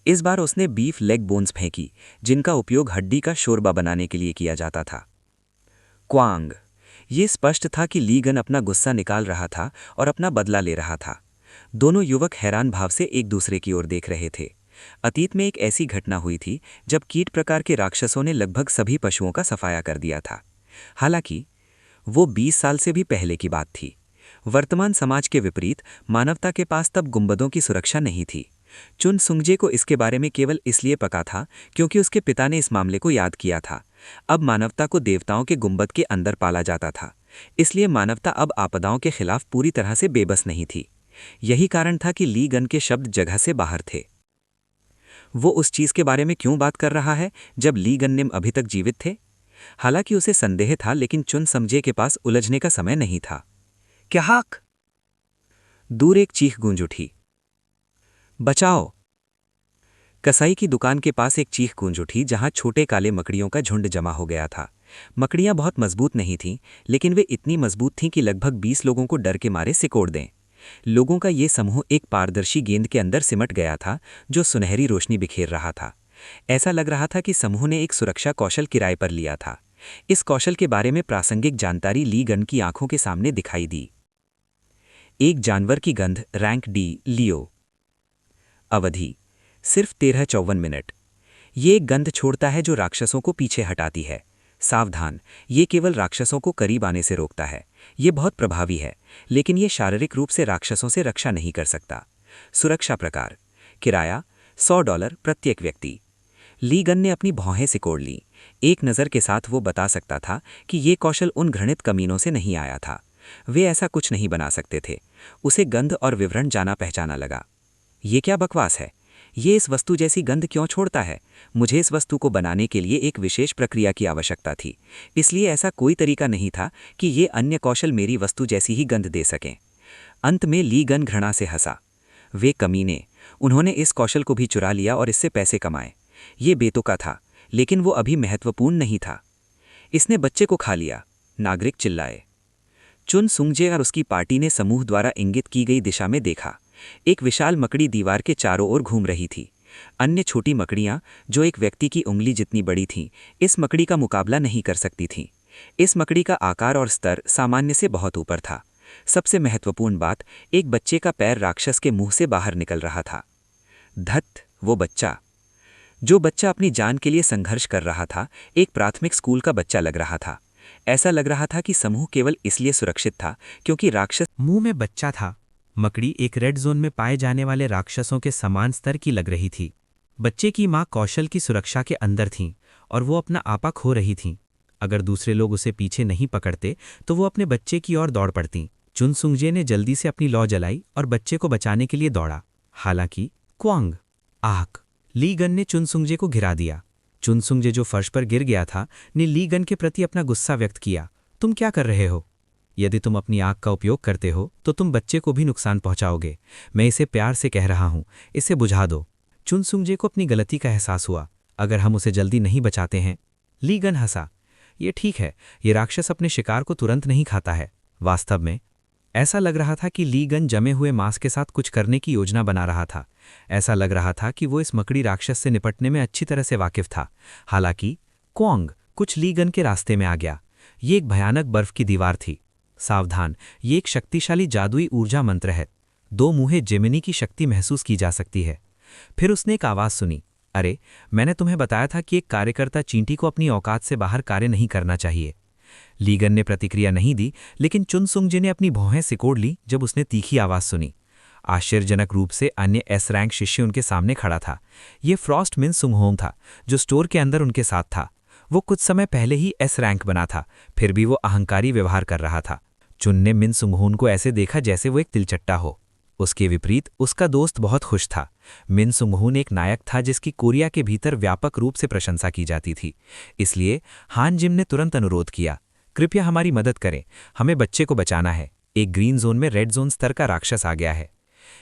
इस बार उसने बीफ लेग बोन्स फेंकी, जिनका उपयोग हड्डी का शोरबा बनाने के लिए किया जाता था। क्वांग। ये स्पष्ट था कि ली गन अपना गुस्सा निकाल रहा था और अपना बदला ले रहा था। दोनों युवक हैरान भाव से एक दूसरे की ओर देख रहे थे। अतीत में एक ऐसी घटना हुई थी जब कीट प्रकार के राक्षसों ने लगभग सभी पशुओं का सफाया कर दिया था। हालांकि वो 20 साल से भी पहले की बात थी। वर्तमान समाज के विपरीत मानवता के पास तब गुंबदों की सुरक्षा नहीं थी। चुन सुंगजे को इसके बारे में केवल इसलिए पता था क्योंकि उसके पिता ने इस मामले को याद किया था। अब मानवता को देवताओं के गुंबद के अंदर पाला जाता था, इसलिए मानवता अब आपदाओं के खिलाफ पूरी तरह से बेबस नहीं थी। यही कारण था कि ली गन के शब्द जगह से बाहर थे। वो उस चीज के बारे में क्यों बात कर रहा है जब ली गन अभी तक जीवित थे? हालांकि उसे संदेह था, लेकिन चुन समझे के पास उलझने का समय नहीं था। क्या हाक? दूर एक चीख गूंज उठी। बचाओ! कसाई की दुकान के पास एक चीख गूंज उठी, जहां छोटे काले मकड़ियों का झुंड जमा हो गया था। मकड़ियां बहुत मजबूत नहीं थीं, लेकिन वे इतनी मजबूत थीं कि लगभग 20 लोगों को डर के मारे सिकोड़ दें। लोगों का ये समूह एक पारदर्शी गेंद के अंदर सिमट गया था, जो सुनहरी रोशनी बिखेर रहा था। ऐसा लग रहा था कि समूह ने एक सुरक्षा कौशल किराए पर लिया था। इस कौशल के बारे में प्रासंगिक जानकारी ली गन की आंखों के सामने दिखाई दी। एक जानवर की गंध, रैंक डी, लियो। अवधि सिर्फ 13-54 मिनट। ये एक गंध छोड़ता है जो राक्षसों को पीछे हटाती है। सावधान, ये केवल राक्षसों को करीब आने से रोकता है। ये बहुत प्रभावी है, लेकिन ये शारीरिक रूप से राक्षसों से रक्षा नहीं कर सकता। सुरक्षा प्रकार: किराया $100 प्रत्येक व्यक्ति। ली गन ने अपनी भौहें सिकोड़ ली। एक नज़र के साथ वो बता सकता था कि ये कौशल उन घृणित कमीनों से नहीं आया था। वे ऐसा कुछ नहीं बना सकते थे। उसे गंध और विवरण जाना पहचाना लगा। ये क्या बकवास है? ये इस वस्तु जैसी गंध क्यों छोड़ता है? मुझे इस वस्तु को बनाने के लिए एक विशेष प्रक्रिया की आवश्यकता थी, इसलिए ऐसा कोई तरीका नहीं था कि ये अन्य कौशल मेरी वस्तु जैसी ही गंध दे सकें। अंत में ली गन घृणा से हंसा। वे कमीने, उन्होंने इस कौशल को भी चुरा लिया और इससे पैसे कमाए। ये बेतुका था, लेकिन वो अभी महत्वपूर्ण नहीं था। इसने बच्चे को खा लिया, नागरिक चिल्लाए। चुन सुंगजे और उसकी पार्टी ने समूह द्वारा इंगित की गई दिशा में देखा। एक विशाल मकड़ी दीवार के चारों ओर घूम रही थी। अन्य छोटी मकड़ियां, जो एक व्यक्ति की उंगली जितनी बड़ी थीं, इस मकड़ी का मुकाबला नहीं कर सकती थीं। इस मकड़ी का आकार और स्तर सामान्य से बहुत ऊपर था। सबसे महत्वपूर्ण बात, एक बच्चे का पैर राक्षस के मुंह से बाहर निकल रहा था। धत, वो बच्चा! जो बच्चा अपनी जान के लिए संघर्ष कर रहा था, एक प्राथमिक स्कूल का बच्चा लग रहा था। ऐसा लग रहा था कि समूह केवल इसलिए सुरक्षित था क्योंकि राक्षस मुंह में बच्चा था। मकड़ी एक रेड जोन में पाए जाने वाले राक्षसों के समान स्तर की लग रही थी। बच्चे की मां कौशल की सुरक्षा के अंदर थीं और वो अपना आपा खो रही थीं। अगर दूसरे लोग उसे पीछे नहीं पकड़ते तो वो अपने बच्चे की ओर दौड़ पड़तीं। चुन सुंगजे ने जल्दी से अपनी लौ जलाई और बच्चे को बचाने के लिए दौड़ा। हालांकि क्वांग! आक! ली गन ने चुन सुंगजे को गिरा दिया। चुन सुंगजे, जो फर्श पर गिर गया था, ने ली गन के प्रति अपना गुस्सा व्यक्त किया। तुम क्या कर रहे हो? यदि तुम अपनी आग का उपयोग करते हो तो तुम बच्चे को भी नुकसान पहुंचाओगे। मैं इसे प्यार से कह रहा हूं, इसे बुझा दो। चुन सुंगजे को अपनी गलती का एहसास हुआ। अगर हम उसे जल्दी नहीं बचाते हैं। ली गन हंसा। ये ठीक है, ये राक्षस अपने शिकार को तुरंत नहीं खाता है। वास्तव में ऐसा लग रहा था कि ली गन जमे हुए मांस के साथ कुछ करने की योजना बना रहा था। ऐसा लग रहा था कि वो इस मकड़ी राक्षस से निपटने में अच्छी तरह से वाकिफ था। हालांकि क्वांग कुछ ली गन के रास्ते में आ गया। ये एक भयानक बर्फ की दीवार थी। सावधान, ये एक शक्तिशाली जादुई ऊर्जा मंत्र है। 2 मुँहे जेमिनी की शक्ति महसूस की जा सकती है। फिर उसने एक आवाज़ सुनी। अरे, मैंने तुम्हें बताया था कि एक कार्यकर्ता चींटी को अपनी औकात से बाहर कार्य नहीं करना चाहिए। ली गन ने प्रतिक्रिया नहीं दी, लेकिन चुन सुंगजे ने अपनी भौहें सिकोड़ ली जब उसने तीखी आवाज़ सुनी। आश्चर्यजनक रूप से अन्य एस रैंक शिष्य उनके सामने खड़ा था। ये फ्रॉस्ट मिन सुंगहोम था, जो स्टोर के अंदर उनके साथ था। वो कुछ समय पहले ही एस रैंक बना था, फिर भी वो अहंकारी व्यवहार कर रहा था। चुन ने मिन सुंगहून को ऐसे देखा जैसे वो एक तिलचट्टा हो। उसके विपरीत उसका दोस्त बहुत खुश था। मिन सुंगहून एक नायक था जिसकी कोरिया के भीतर व्यापक रूप से प्रशंसा की जाती थी। इसलिए हान जिम ने तुरंत अनुरोध किया, कृपया हमारी मदद करें, हमें बच्चे को बचाना है। एक ग्रीन जोन में रेड जोन स्तर का राक्षस आ गया है।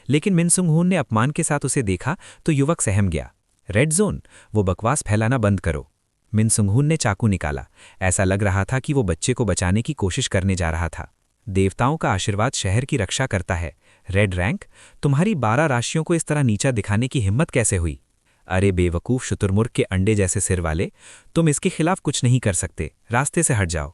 लेकिन मिन सुंगहून ने अपमान के साथ उसे देखा तो युवक सहम गया। रेड जोन, वो बकवास फैलाना बंद करो। मिन सुंगहून ने चाकू निकाला। ऐसा लग रहा था कि वो बच्चे को बचाने की कोशिश करने जा रहा था। देवताओं का आशीर्वाद शहर की रक्षा करता है। रेड रैंक, तुम्हारी 12 राशियों को इस तरह नीचा दिखाने की हिम्मत कैसे हुई? अरे बेवकूफ शुतुरमुर्ग के अंडे जैसे सिर वाले, तुम इसके खिलाफ कुछ नहीं कर सकते, रास्ते से हट जाओ।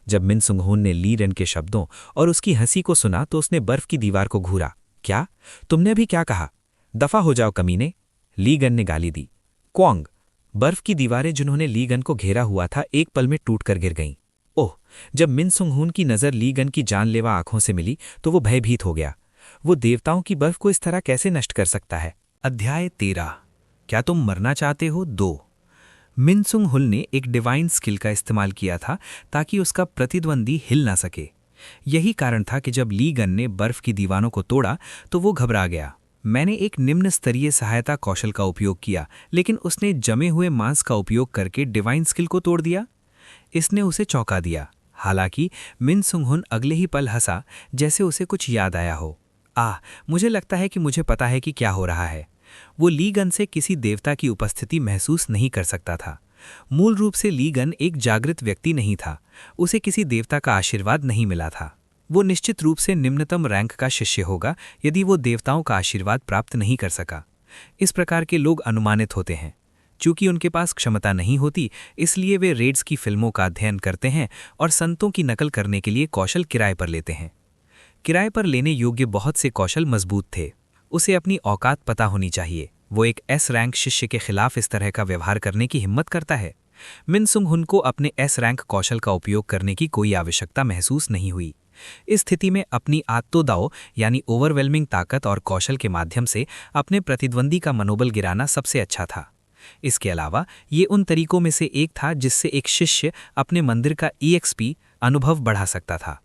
जब मिन सुंगहून ने ली रन के शब्दों और उसकी हंसी को सुना तो उसने बर्फ की दीवार को घूरा। क्या? तुमने अभी क्या कहा? दफा हो जाओ कमीने, ली गन ने गाली दी। क्वांग, बर्फ की दीवारें जिन्होंने ली गन को घेरा हुआ था एक पल में टूटकर गिर गईं। ओह! जब मिन सुंगहून की नज़र ली गन की जानलेवा आंखों से मिली तो वो भयभीत हो गया। वो देवताओं की बर्फ को इस तरह कैसे नष्ट कर सकता है? अध्याय 13। क्या तुम मरना चाहते हो? 2। मिन सुंगहुल ने एक डिवाइन स्किल का इस्तेमाल किया था ताकि उसका प्रतिद्वंदी हिल ना सके। यही कारण था कि जब ली गन ने बर्फ की दीवारों को तोड़ा तो वो घबरा गया। मैंने एक निम्न स्तरीय सहायता कौशल का उपयोग किया, लेकिन उसने जमे हुए मांस का उपयोग करके डिवाइन स्किल को तोड़ दिया। इसने उसे चौंका दिया। हालांकि मिन सुंगहुन अगले ही पल हंसा जैसे उसे कुछ याद आया हो। मुझे लगता है कि मुझे पता है कि क्या हो रहा है। वो ली गन से किसी देवता की उपस्थिति महसूस नहीं कर सकता था। मूल रूप से ली गन एक जागृत व्यक्ति नहीं था। उसे किसी देवता का आशीर्वाद नहीं मिला था। वो निश्चित रूप से निम्नतम रैंक का शिष्य होगा यदि वो देवताओं का आशीर्वाद प्राप्त नहीं कर सका। इस प्रकार के लोग अनुमानित होते हैं। चूंकि उनके पास क्षमता नहीं होती, इसलिए वे रेड्स की फिल्मों का अध्ययन करते हैं और संतों की नकल करने के लिए कौशल किराए पर लेते हैं। किराए पर लेने योग्य बहुत से कौशल मजबूत थे। उसे अपनी औकात पता होनी चाहिए। वो एक एस रैंक शिष्य के खिलाफ इस तरह का व्यवहार करने की हिम्मत करता है। मिन सुंगहुन को अपने एस रैंक कौशल का उपयोग करने की कोई आवश्यकता महसूस नहीं हुई। इस स्थिति में अपनी आत्तोदाओ यानी ओवरवेलमिंग ताकत और कौशल के माध्यम से अपने प्रतिद्वंदी का मनोबल गिराना सबसे अच्छा था। इसके अलावा ये उन तरीकों में से एक था जिससे एक शिष्य अपने मंदिर का EXP अनुभव बढ़ा सकता था।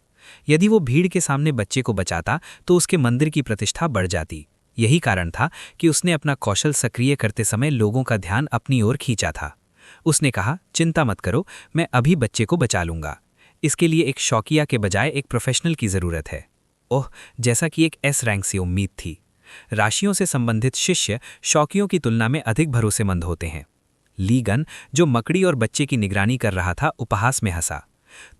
यदि वो भीड़ के सामने बच्चे को बचाता तो उसके मंदिर की प्रतिष्ठा बढ़ जाती। यही कारण था कि उसने अपना कौशल सक्रिय करते समय लोगों का ध्यान अपनी ओर खींचा था। उसने कहा, चिंता मत करो, मैं अभी बच्चे को बचा लूंगा। इसके लिए एक शौकिया के बजाय एक प्रोफेशनल की ज़रूरत है। ओह, जैसा कि एक एस रैंक से उम्मीद थी। राशियों से संबंधित शिष्य शौकियों की तुलना में अधिक भरोसेमंद होते हैं। ली गन, जो मकड़ी और बच्चे की निगरानी कर रहा था, उपहास में हंसा।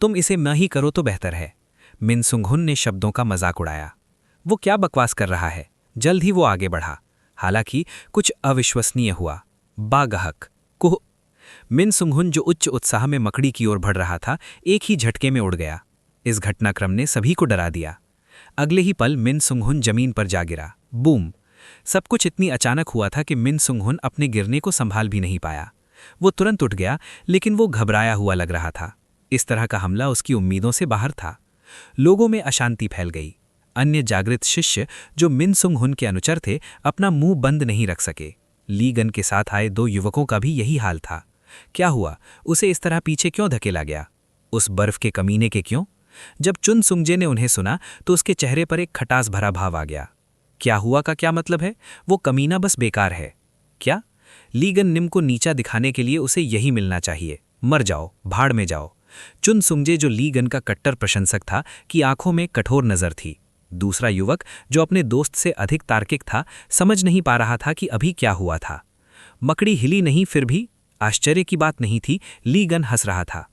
तुम इसे न ही करो तो बेहतर है। मिन सुंगहुन ने शब्दों का मजाक उड़ाया। वो क्या बकवास कर रहा है? जल्द ही वो आगे बढ़ा। हालांकि कुछ अविश्वसनीय हुआ। बागहक कुह। मिन सुंगहुन, जो उच्च उत्साह में मकड़ी की ओर बढ़ रहा था, एक ही झटके में उड़ गया। इस घटनाक्रम ने सभी को डरा दिया। अगले ही पल मिन सुंगहुन जमीन पर जा गिरा। बूम! सब कुछ इतनी अचानक हुआ था कि मिन सुंगहुन अपने गिरने को संभाल भी नहीं पाया। वो तुरंत उठ गया, लेकिन वो घबराया हुआ लग रहा था। इस तरह का हमला उसकी उम्मीदों से बाहर था। लोगों में अशांति फैल गई। अन्य जागृत शिष्य जो मिन सुंगहुन के अनुचर थे, अपना मुंह बंद नहीं रख सके। ली गन के साथ आए 2 युवकों का भी यही हाल था। क्या हुआ? उसे इस तरह पीछे क्यों धकेला गया? उस बर्फ के कमीने के क्यों? जब चुन सुंगजे ने उन्हें सुना तो उसके चेहरे पर एक खटास भरा भाव आ गया। क्या हुआ का क्या मतलब है? वो कमीना बस बेकार है क्या? ली गन निम को नीचा दिखाने के लिए उसे यही मिलना चाहिए। मर जाओ, भाड़ में जाओ। चुन सुंगजे, जो ली गन का कट्टर प्रशंसक था, की आंखों में कठोर नजर थी। दूसरा युवक, जो अपने दोस्त से अधिक तार्किक था, समझ नहीं पा रहा था कि अभी क्या हुआ था। मकड़ी हिली नहीं, फिर भी आश्चर्य की बात नहीं थी। ली गन हंस रहा था।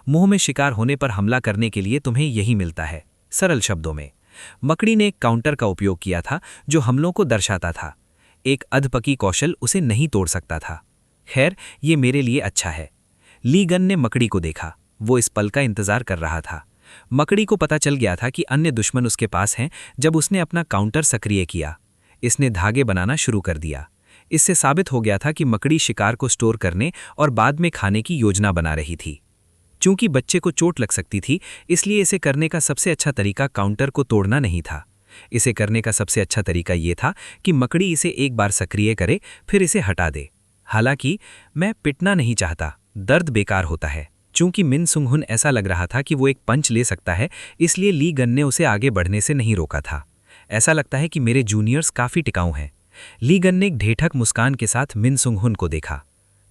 मुंह में शिकार होने पर हमला करने के लिए तुम्हें यही मिलता है। सरल शब्दों में, मकड़ी ने एक काउंटर का उपयोग किया था जो हमलों को दर्शाता था। एक अधपकी कौशल उसे नहीं तोड़ सकता था। खैर, ये मेरे लिए अच्छा है। ली गन ने मकड़ी को देखा। वो इस पल का इंतजार कर रहा था। मकड़ी को पता चल गया था कि अन्य दुश्मन उसके पास हैं जब उसने अपना काउंटर सक्रिय किया। इसने धागे बनाना शुरू कर दिया। इससे साबित हो गया था कि मकड़ी शिकार को स्टोर करने और बाद में खाने की योजना बना रही थी। चूंकि बच्चे को चोट लग सकती थी, इसलिए इसे करने का सबसे अच्छा तरीका काउंटर को तोड़ना नहीं था। इसे करने का सबसे अच्छा तरीका यह था कि मकड़ी इसे एक बार सक्रिय करे, फिर इसे हटा दे। हालांकि मैं पिटना नहीं चाहता, दर्द बेकार होता है। चूंकि मिन सुंगहुन ऐसा लग रहा था कि वो एक पंच ले सकता है, इसलिए ली गन ने उसे आगे बढ़ने से नहीं रोका था। ऐसा लगता है कि मेरे जूनियर्स काफी टिकाऊ हैं। ली गन ने एक ढेठक मुस्कान के साथ मिन सुंगहुन को देखा।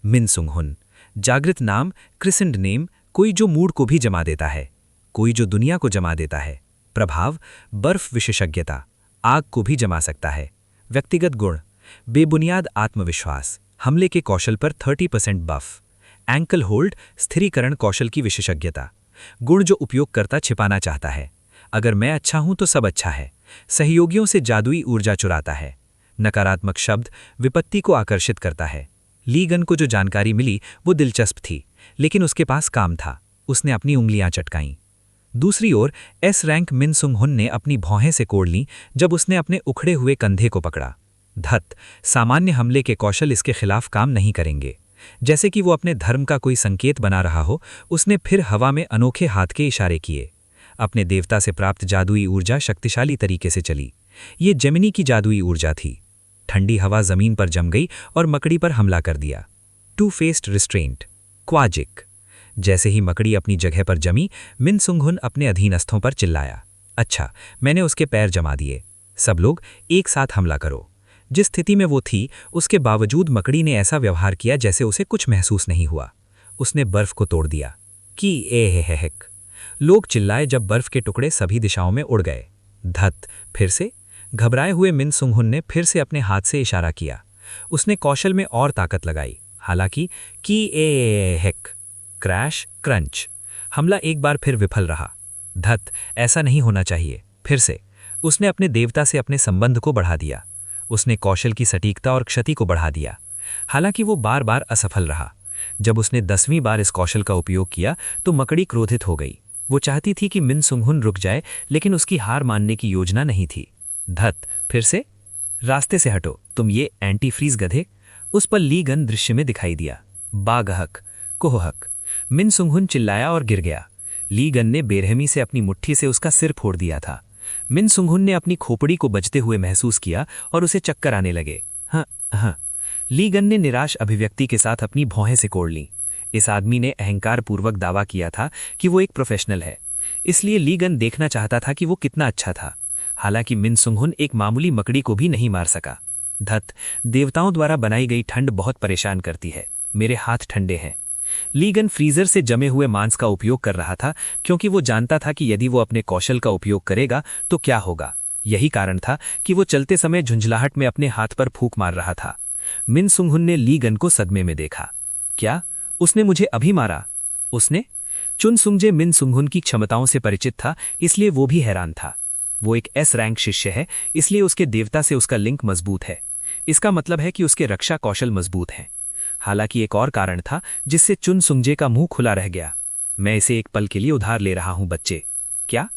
मिन सुंगहुन, जागृत नाम, क्रिसेंट नेम, कोई जो मूड को भी जमा देता है, कोई जो दुनिया को जमा देता है। प्रभाव, बर्फ विशेषज्ञता, आग को भी जमा सकता है। व्यक्तिगत गुण, बेबुनियाद आत्मविश्वास, हमले के कौशल पर 30% बफ। एंकल होल्ड, स्थिरीकरण कौशल की विशेषज्ञता, गुण जो उपयोगकर्ता छिपाना चाहता है। अगर मैं अच्छा हूं तो सब अच्छा है। सहयोगियों से जादुई ऊर्जा चुराता है। नकारात्मक शब्द, विपत्ति को आकर्षित करता है। ली गन को जो जानकारी मिली वो दिलचस्प थी, लेकिन उसके पास काम था। उसने अपनी उंगलियां चटकाईं। दूसरी ओर एस रैंक मिन सुंगहुन ने अपनी भौहें से कोड़ लीं जब उसने अपने उखड़े हुए कंधे को पकड़ा। धत, सामान्य हमले के कौशल इसके खिलाफ काम नहीं करेंगे। जैसे कि वो अपने धर्म का कोई संकेत बना रहा हो, उसने फिर हवा में अनोखे हाथ के इशारे किए। अपने देवता से प्राप्त जादुई ऊर्जा शक्तिशाली तरीके से चली। ये जेमिनी की जादुई ऊर्जा थी। ठंडी हवा जमीन पर जम गई और मकड़ी पर हमला कर दिया। टू फेस्ड रिस्ट्रेंट, क्वाजिक। जैसे ही मकड़ी अपनी जगह पर जमी, मिन सुंगहुन अपने अधीनस्थों पर चिल्लाया, अच्छा, मैंने उसके पैर जमा दिए। सब लोग एक साथ हमला करो। जिस स्थिति में वो थी, उसके बावजूद मकड़ी ने ऐसा व्यवहार किया जैसे उसे कुछ महसूस नहीं हुआ। उसने बर्फ को तोड़ दिया। कि हेक। लोग चिल्लाए जब बर्फ के टुकड़े सभी दिशाओं में उड़ गए। धत, फिर से। घबराए हुए मिन सुंगहुन ने फिर से अपने हाथ से इशारा किया। उसने कौशल में और ताकत लगाई। हालांकि कि हेक। Crash, crunch. हमला एक बार फिर विफल रहा। धत, ऐसा नहीं होना चाहिए। फिर से उसने अपने देवता से अपने संबंध को बढ़ा दिया। उसने कौशल की सटीकता और क्षति को बढ़ा दिया। हालांकि वो बार बार असफल रहा। जब उसने 10वीं बार इस कौशल का उपयोग किया तो मकड़ी क्रोधित हो गई। वो चाहती थी कि मिन सुंगहुन रुक जाए, लेकिन उसकी हार मानने की योजना नहीं थी। धत, फिर से। रास्ते से हटो, तुम ये एंटी फ्रीज गधे। उस पर ली गन दृश्य में दिखाई दिया। बागहक, कोहक। मिन सुंगहुन चिल्लाया और गिर गया। ली गन ने बेरहमी से अपनी मुट्ठी से उसका सिर फोड़ दिया था। मिन सुंगहुन ने अपनी खोपड़ी को बजते हुए महसूस किया और उसे चक्कर आने लगे। हाँ। ली गन ने निराश अभिव्यक्ति के साथ अपनी भौहें से कोड़ ली। इस आदमी ने अहंकार पूर्वक दावा किया था कि वो एक प्रोफेशनल है, इसलिए ली गन देखना चाहता था कि वो कितना अच्छा था। हालांकि मिन सुंगहुन एक मामूली मकड़ी को भी नहीं मार सका। धत, देवताओं द्वारा बनाई गई ठंड बहुत परेशान करती है। मेरे हाथ ठंडे हैं। ली गन फ्रीजर से जमे हुए मांस का उपयोग कर रहा था, क्योंकि वो जानता था कि यदि वो अपने कौशल का उपयोग करेगा तो क्या होगा। यही कारण था कि वो चलते समय झुंझलाहट में अपने हाथ पर फूंक मार रहा था। मिन सुंगहुन ने ली गन को सदमे में देखा। क्या उसने मुझे अभी मारा? उसने? चुन सुंगजे मिन सुंगहुन की क्षमताओं से परिचित था, इसलिए वो भी हैरान था। वो एक एस रैंक शिष्य है, इसलिए उसके देवता से उसका लिंक मजबूत है। इसका मतलब है कि उसके रक्षा कौशल मजबूत हैं। हालांकि एक और कारण था जिससे चुन सुंगजे का मुंह खुला रह गया। मैं इसे एक पल के लिए उधार ले रहा हूं बच्चे। क्या?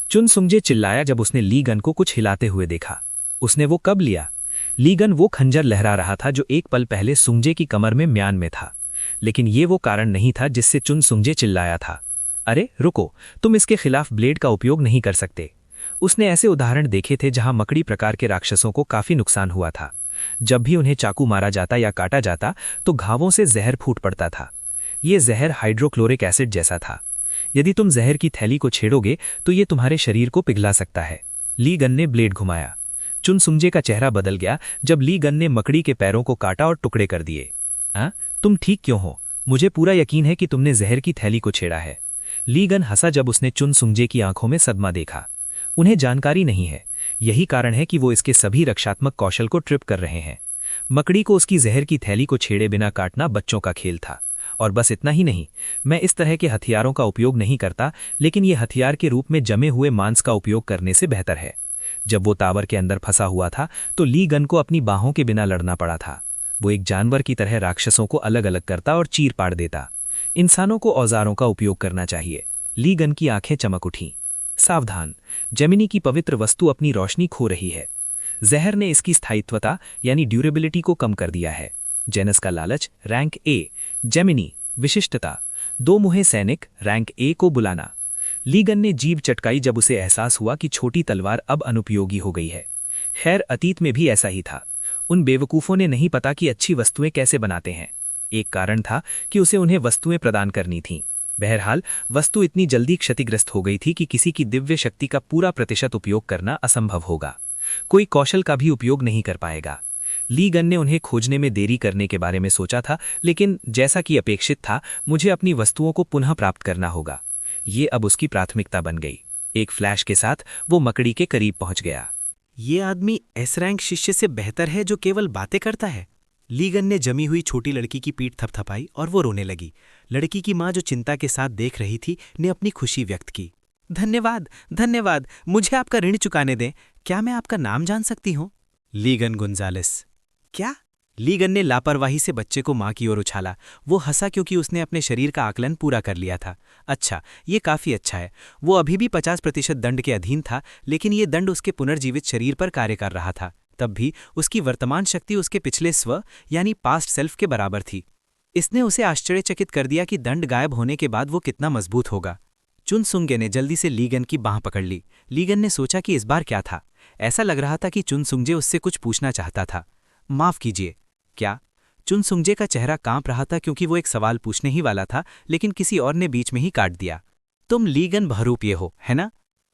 चुन सुंगजे चिल्लाया जब उसने ली गन को कुछ हिलाते हुए देखा। उसने वो कब लिया? ली गन वो खंजर लहरा रहा था जो एक पल पहले सुंगजे की कमर में म्यान में था। लेकिन ये वो कारण नहीं था जिससे चुन सुंगजे चिल्लाया था। अरे रुको, तुम इसके खिलाफ ब्लेड का उपयोग नहीं कर सकते। उसने ऐसे उदाहरण देखे थे जहां मकड़ी प्रकार के राक्षसों को काफी नुकसान हुआ था। जब भी उन्हें चाकू मारा जाता या काटा जाता तो घावों से जहर फूट पड़ता था। ये जहर हाइड्रोक्लोरिक एसिड जैसा था। यदि तुम जहर की थैली को छेड़ोगे तो ये तुम्हारे शरीर को पिघला सकता है। ली गन ने ब्लेड घुमाया। चुन सुंगजे का चेहरा बदल गया जब ली गन ने मकड़ी के पैरों को काटा और टुकड़े कर दिए। तुम ठीक क्यों हो? मुझे पूरा यकीन है कि तुमने जहर की थैली को छेड़ा है। ली गन हंसा जब उसने चुन सुंगजे की आंखों में सदमा देखा। उन्हें जानकारी नहीं है, यही कारण है कि वो इसके सभी रक्षात्मक कौशल को ट्रिप कर रहे हैं। मकड़ी को उसकी जहर की थैली को छेड़े बिना काटना बच्चों का खेल था। और बस इतना ही नहीं, मैं इस तरह के हथियारों का उपयोग नहीं करता, लेकिन ये हथियार के रूप में जमे हुए मांस का उपयोग करने से बेहतर है। जब वो टावर के अंदर फंसा हुआ था तो ली गन को अपनी बाहों के बिना लड़ना पड़ा था। वो एक जानवर की तरह राक्षसों को अलग अलग करता और चीर पाड़ देता। इंसानों को औजारों का उपयोग करना चाहिए। ली गन की आंखें चमक उठीं। सावधान, जेमिनी की पवित्र वस्तु अपनी रोशनी खो रही है। जहर ने इसकी स्थायित्वता यानी ड्यूरेबिलिटी को कम कर दिया है। जेनस का लालच, रैंक ए। जेमिनी, विशिष्टता, दो मुहे सैनिक, रैंक ए को बुलाना। ली गन ने जीभ चटकाई जब उसे एहसास हुआ कि छोटी तलवार अब अनुपयोगी हो गई है। खैर, अतीत में भी ऐसा ही था। उन बेवकूफों ने नहीं पता कि अच्छी वस्तुएं कैसे बनाते हैं। एक कारण था कि उसे उन्हें वस्तुएं प्रदान करनी थीं। बहरहाल वस्तु इतनी जल्दी क्षतिग्रस्त हो गई थी कि किसी की दिव्य शक्ति का पूरा प्रतिशत उपयोग करना असंभव होगा। कोई कौशल का भी उपयोग नहीं कर पाएगा। ली गन ने उन्हें खोजने में देरी करने के बारे में सोचा था, लेकिन जैसा कि अपेक्षित था, मुझे अपनी वस्तुओं को पुनः प्राप्त करना होगा। ये अब उसकी प्राथमिकता बन गई। एक फ्लैश के साथ वो मकड़ी के करीब पहुंच गया। ये आदमी एस रैंक शिष्य से बेहतर है जो केवल बातें करता है। लीगन ने जमी हुई छोटी लड़की की पीठ थपथपाई और वो रोने लगी। लड़की की माँ जो चिंता के साथ देख रही थी ने अपनी खुशी व्यक्त की। धन्यवाद, धन्यवाद, मुझे आपका ऋण चुकाने दें। क्या मैं आपका नाम जान सकती हूँ? लीगन गुंजालेस। क्या? लीगन ने लापरवाही से बच्चे को माँ की ओर उछाला। वो हंसा क्योंकि उसने अपने शरीर का आकलन पूरा कर लिया था। अच्छा, ये काफी अच्छा है। वो अभी भी 50% दंड के अधीन था, लेकिन ये दंड उसके पुनर्जीवित शरीर पर कार्य कर रहा था। तब भी उसकी वर्तमान शक्ति उसके पिछले स्व यानी पास्ट सेल्फ के बराबर थी। इसने उसे आश्चर्यचकित कर दिया कि दंड गायब होने के बाद वो कितना मजबूत होगा। चुनसुंगे ने जल्दी से लीगन की बांह पकड़ ली। लीगन ने सोचा कि इस बार क्या था। ऐसा लग रहा था कि चुनसुंगे उससे कुछ पूछना चाहता था। माफ कीजिए, क्या? चुनसुंगे का चेहरा कांप रहा था क्योंकि वो एक सवाल पूछने ही वाला था, लेकिन किसी और ने बीच में ही काट दिया। तुम लीगन बहरूपिये हो, है ना?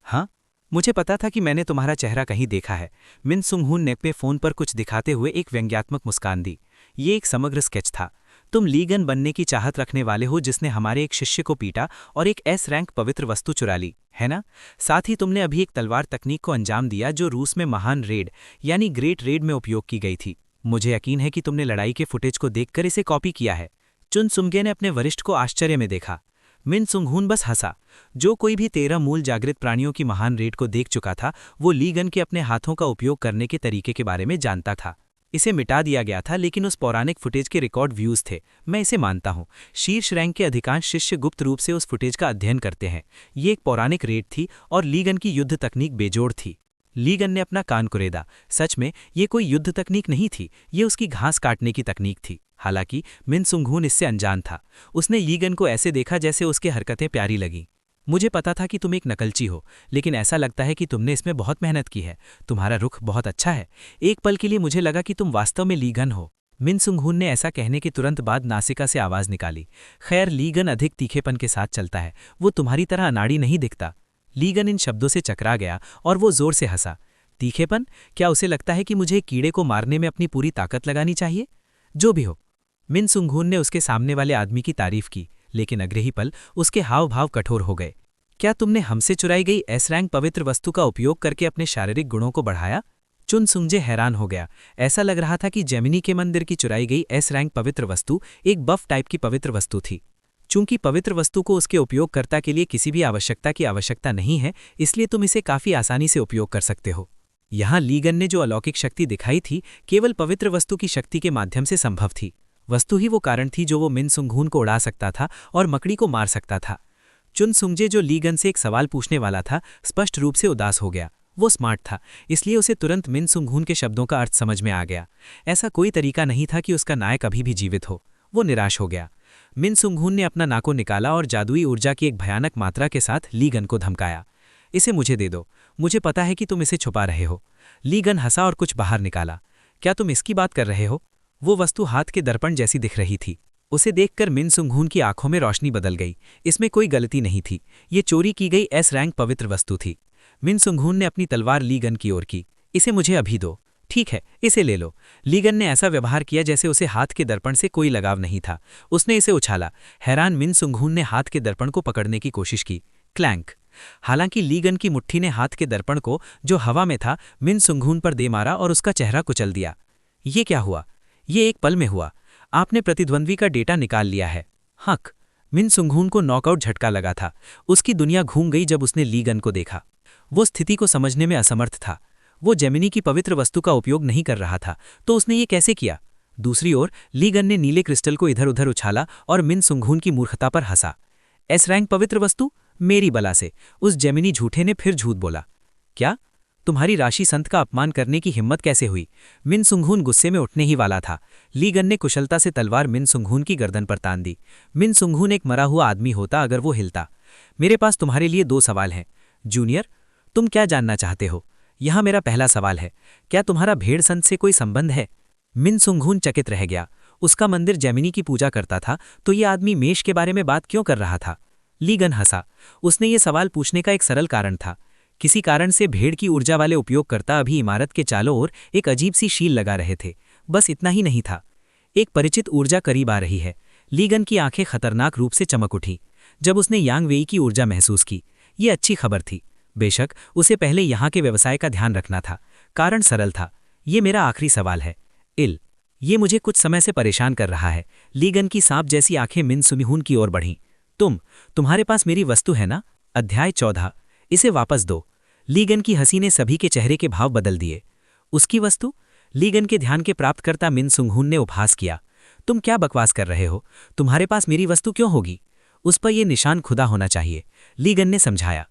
हाँ, मुझे पता था कि मैंने तुम्हारा चेहरा कहीं देखा है। मिन सुंगहून ने पे फोन पर कुछ दिखाते हुए एक व्यंग्यात्मक मुस्कान दी। ये एक समग्र स्केच था। तुम लीगन बनने की चाहत रखने वाले हो जिसने हमारे एक शिष्य को पीटा और एक एस रैंक पवित्र वस्तु चुरा ली, है ना? साथ ही तुमने अभी एक तलवार तकनीक को अंजाम दिया जो रूस में महान रेड यानी ग्रेट रेड में उपयोग की गई थी। मुझे यकीन है कि तुमने लड़ाई के फुटेज को देखकर इसे कॉपी किया है। चुनसुंगे ने अपने वरिष्ठ को आश्चर्य में देखा। मिन सुंगहून बस हंसा। जो कोई भी 13 मूल जागृत प्राणियों की महान रेड को देख चुका था, वो लीगन के अपने हाथों का उपयोग करने के तरीके के बारे में जानता था। इसे मिटा दिया गया था, लेकिन उस पौराणिक फुटेज के रिकॉर्ड व्यूज थे। मैं इसे मानता हूँ। शीर्ष रैंक के अधिकांश शिष्य गुप्त रूप से उस फुटेज का अध्ययन करते हैं। ये एक पौराणिक रेड थी और लीगन की युद्ध तकनीक बेजोड़ थी। लीगन ने अपना कान कुरेदा। सच में ये कोई युद्ध तकनीक नहीं थी, ये उसकी घास काटने की तकनीक थी। हालांकि मिन सुंगहून इससे अनजान था। उसने लीगन को ऐसे देखा जैसे उसकी हरकतें प्यारी लगीं। मुझे पता था कि तुम एक नकलची हो, लेकिन ऐसा लगता है कि तुमने इसमें बहुत मेहनत की है। तुम्हारा रुख बहुत अच्छा है। एक पल के लिए मुझे लगा कि तुम वास्तव में लीगन हो। मिन सुंगहून ने ऐसा कहने के तुरंत बाद नासिका से आवाज निकाली। खैर, लीगन अधिक तीखेपन के साथ चलता है। वो तुम्हारी तरह अनाड़ी नहीं दिखता। लीगन इन शब्दों से चकरा गया और वो जोर से हंसा। तीखेपन? क्या उसे लगता है कि मुझे कीड़े को मारने में अपनी पूरी ताकत लगानी चाहिए? जो भी हो। मिन सुंगहून ने उसके सामने वाले आदमी की तारीफ की, लेकिन अगले ही पल उसके हाव भाव कठोर हो गए। क्या तुमने हमसे चुराई गई एस रैंक पवित्र वस्तु का उपयोग करके अपने शारीरिक गुणों को बढ़ाया? चुनसुंगे हैरान हो गया। ऐसा लग रहा था कि जेमिनी के मंदिर की चुराई गई एस रैंक पवित्र वस्तु एक बफ टाइप की पवित्र वस्तु थी। चूंकि पवित्र वस्तु को उसके उपयोगकर्ता के लिए किसी भी आवश्यकता नहीं है, इसलिए तुम इसे काफी आसानी से उपयोग कर सकते हो। यहाँ लीगन ने जो अलौकिक शक्ति दिखाई थी, केवल पवित्र वस्तु की शक्ति के माध्यम से संभव थी। वस्तु ही वो कारण थी जो वो मिन सुंगहून को उड़ा सकता था और मकड़ी को मार सकता था। चुनसुंगे, जो लीगन से एक सवाल पूछने वाला था, स्पष्ट रूप से उदास हो गया। वो स्मार्ट था, इसलिए उसे तुरंत मिन सुंगहून के शब्दों का अर्थ समझ में आ गया। ऐसा कोई तरीका नहीं था कि उसका नायक अभी भी जीवित हो। वो निराश हो गया। मिन सुंगहून ने अपना नाको निकाला और जादुई ऊर्जा की एक भयानक मात्रा के साथ लीगन को धमकाया। इसे मुझे दे दो, मुझे पता है कि तुम इसे छुपा रहे हो। लीगन हंसा और कुछ बाहर निकाला। क्या तुम इसकी बात कर रहे हो? वो वस्तु हाथ के दर्पण जैसी दिख रही थी। उसे देखकर मिन सुंगहून की आंखों में रोशनी बदल गई। इसमें कोई गलती नहीं थी। ये चोरी की गई एस रैंक पवित्र वस्तु थी। मिन सुंगहून ने अपनी तलवार लीगन की ओर की। इसे मुझे अभी दो। ठीक है, इसे ले लो। लीगन ने ऐसा व्यवहार किया जैसे उसे हाथ के दर्पण से कोई लगाव नहीं था। उसने इसे उछाला। हैरान मिन सुंगहून ने हाथ के दर्पण को पकड़ने की कोशिश की। क्लैंक। हालांकि लीगन की मुट्ठी ने हाथ के दर्पण को, जो हवा में था, मिन सुंगहून पर दे मारा और उसका चेहरा कुचल दिया। ये क्या हुआ? ये एक पल में हुआ। आपने प्रतिद्वंद्वी का डेटा निकाल लिया है। हक। मिन सुंगहून को नॉकआउट झटका लगा था। उसकी दुनिया घूम गई जब उसने लीगन को देखा। वो स्थिति को समझने में असमर्थ था। वो जेमिनी की पवित्र वस्तु का उपयोग नहीं कर रहा था, तो उसने ये कैसे किया? दूसरी ओर लीगन ने नीले क्रिस्टल को इधर उधर उछाला और मिन सुंगहून की मूर्खता पर हंसा। एस रैंक पवित्र वस्तु? मेरी बला से। उस जेमिनी झूठे ने फिर झूठ बोला। क्या? तुम्हारी राशि संत का अपमान करने की हिम्मत कैसे हुई? मिन सुंगहून गुस्से में उठने ही वाला था। लीगन ने कुशलता से तलवार मिन सुंगहून की गर्दन पर तान दी। मिन सुंगहून एक मरा हुआ आदमी होता अगर वो हिलता। मेरे पास तुम्हारे लिए 2 सवाल हैं। जूनियर, तुम क्या जानना चाहते हो? यहाँ मेरा पहला सवाल है, क्या तुम्हारा भेड़ संत से कोई संबंध है? मिन सुंगहून चकित रह गया। उसका मंदिर जेमिनी की पूजा करता था, तो ये आदमी मेष के बारे में बात क्यों कर रहा था? लीगन हंसा। उसने ये सवाल पूछने का एक सरल कारण था। किसी कारण से भेड़ की ऊर्जा वाले उपयोगकर्ता अभी इमारत के चारों ओर एक अजीब सी शील लगा रहे थे। बस इतना ही नहीं था, एक परिचित ऊर्जा करीब आ रही है। लीगन की आंखें खतरनाक रूप से चमक उठी जब उसने यांग वेई की ऊर्जा महसूस की। ये अच्छी खबर थी। बेशक उसे पहले यहाँ के व्यवसाय का ध्यान रखना था। कारण सरल था। ये मेरा आखिरी सवाल है, इल। ये मुझे कुछ समय से परेशान कर रहा है। लीगन की सांप जैसी आंखें मिन सुमिहून की ओर बढ़ीं। तुम्हारे पास मेरी वस्तु है ना? अध्याय 14। इसे वापस दो। लीगन की हंसी ने सभी के चेहरे के भाव बदल दिए। उसकी वस्तु? लीगन के ध्यान के प्राप्तकर्ता मिन सुंगहून ने उपहास किया। तुम क्या बकवास कर रहे हो? तुम्हारे पास मेरी वस्तु क्यों होगी? उस पर यह निशान खुदा होना चाहिए, लीगन ने समझाया।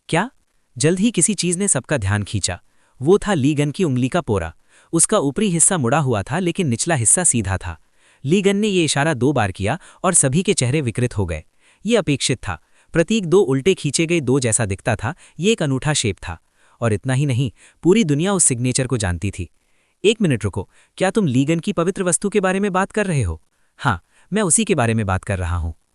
क्या? जल्द ही किसी चीज ने सबका ध्यान खींचा। वो था लीगन की उंगली का पोरा। उसका ऊपरी हिस्सा मुड़ा हुआ था, लेकिन निचला हिस्सा सीधा था। लीगन ने यह इशारा 2 बार किया और सभी के चेहरे विकृत हो गए। ये अपेक्षित था। प्रतीक 2 उल्टे खींचे गए 2 जैसा दिखता था। ये एक अनूठा शेप था। और इतना ही नहीं, पूरी दुनिया उस सिग्नेचर को जानती थी। 1 मिनट रुको, क्या तुम लीगन की पवित्र वस्तु के बारे में बात कर रहे हो? हाँ, मैं उसी के बारे में बात कर रहा हूं।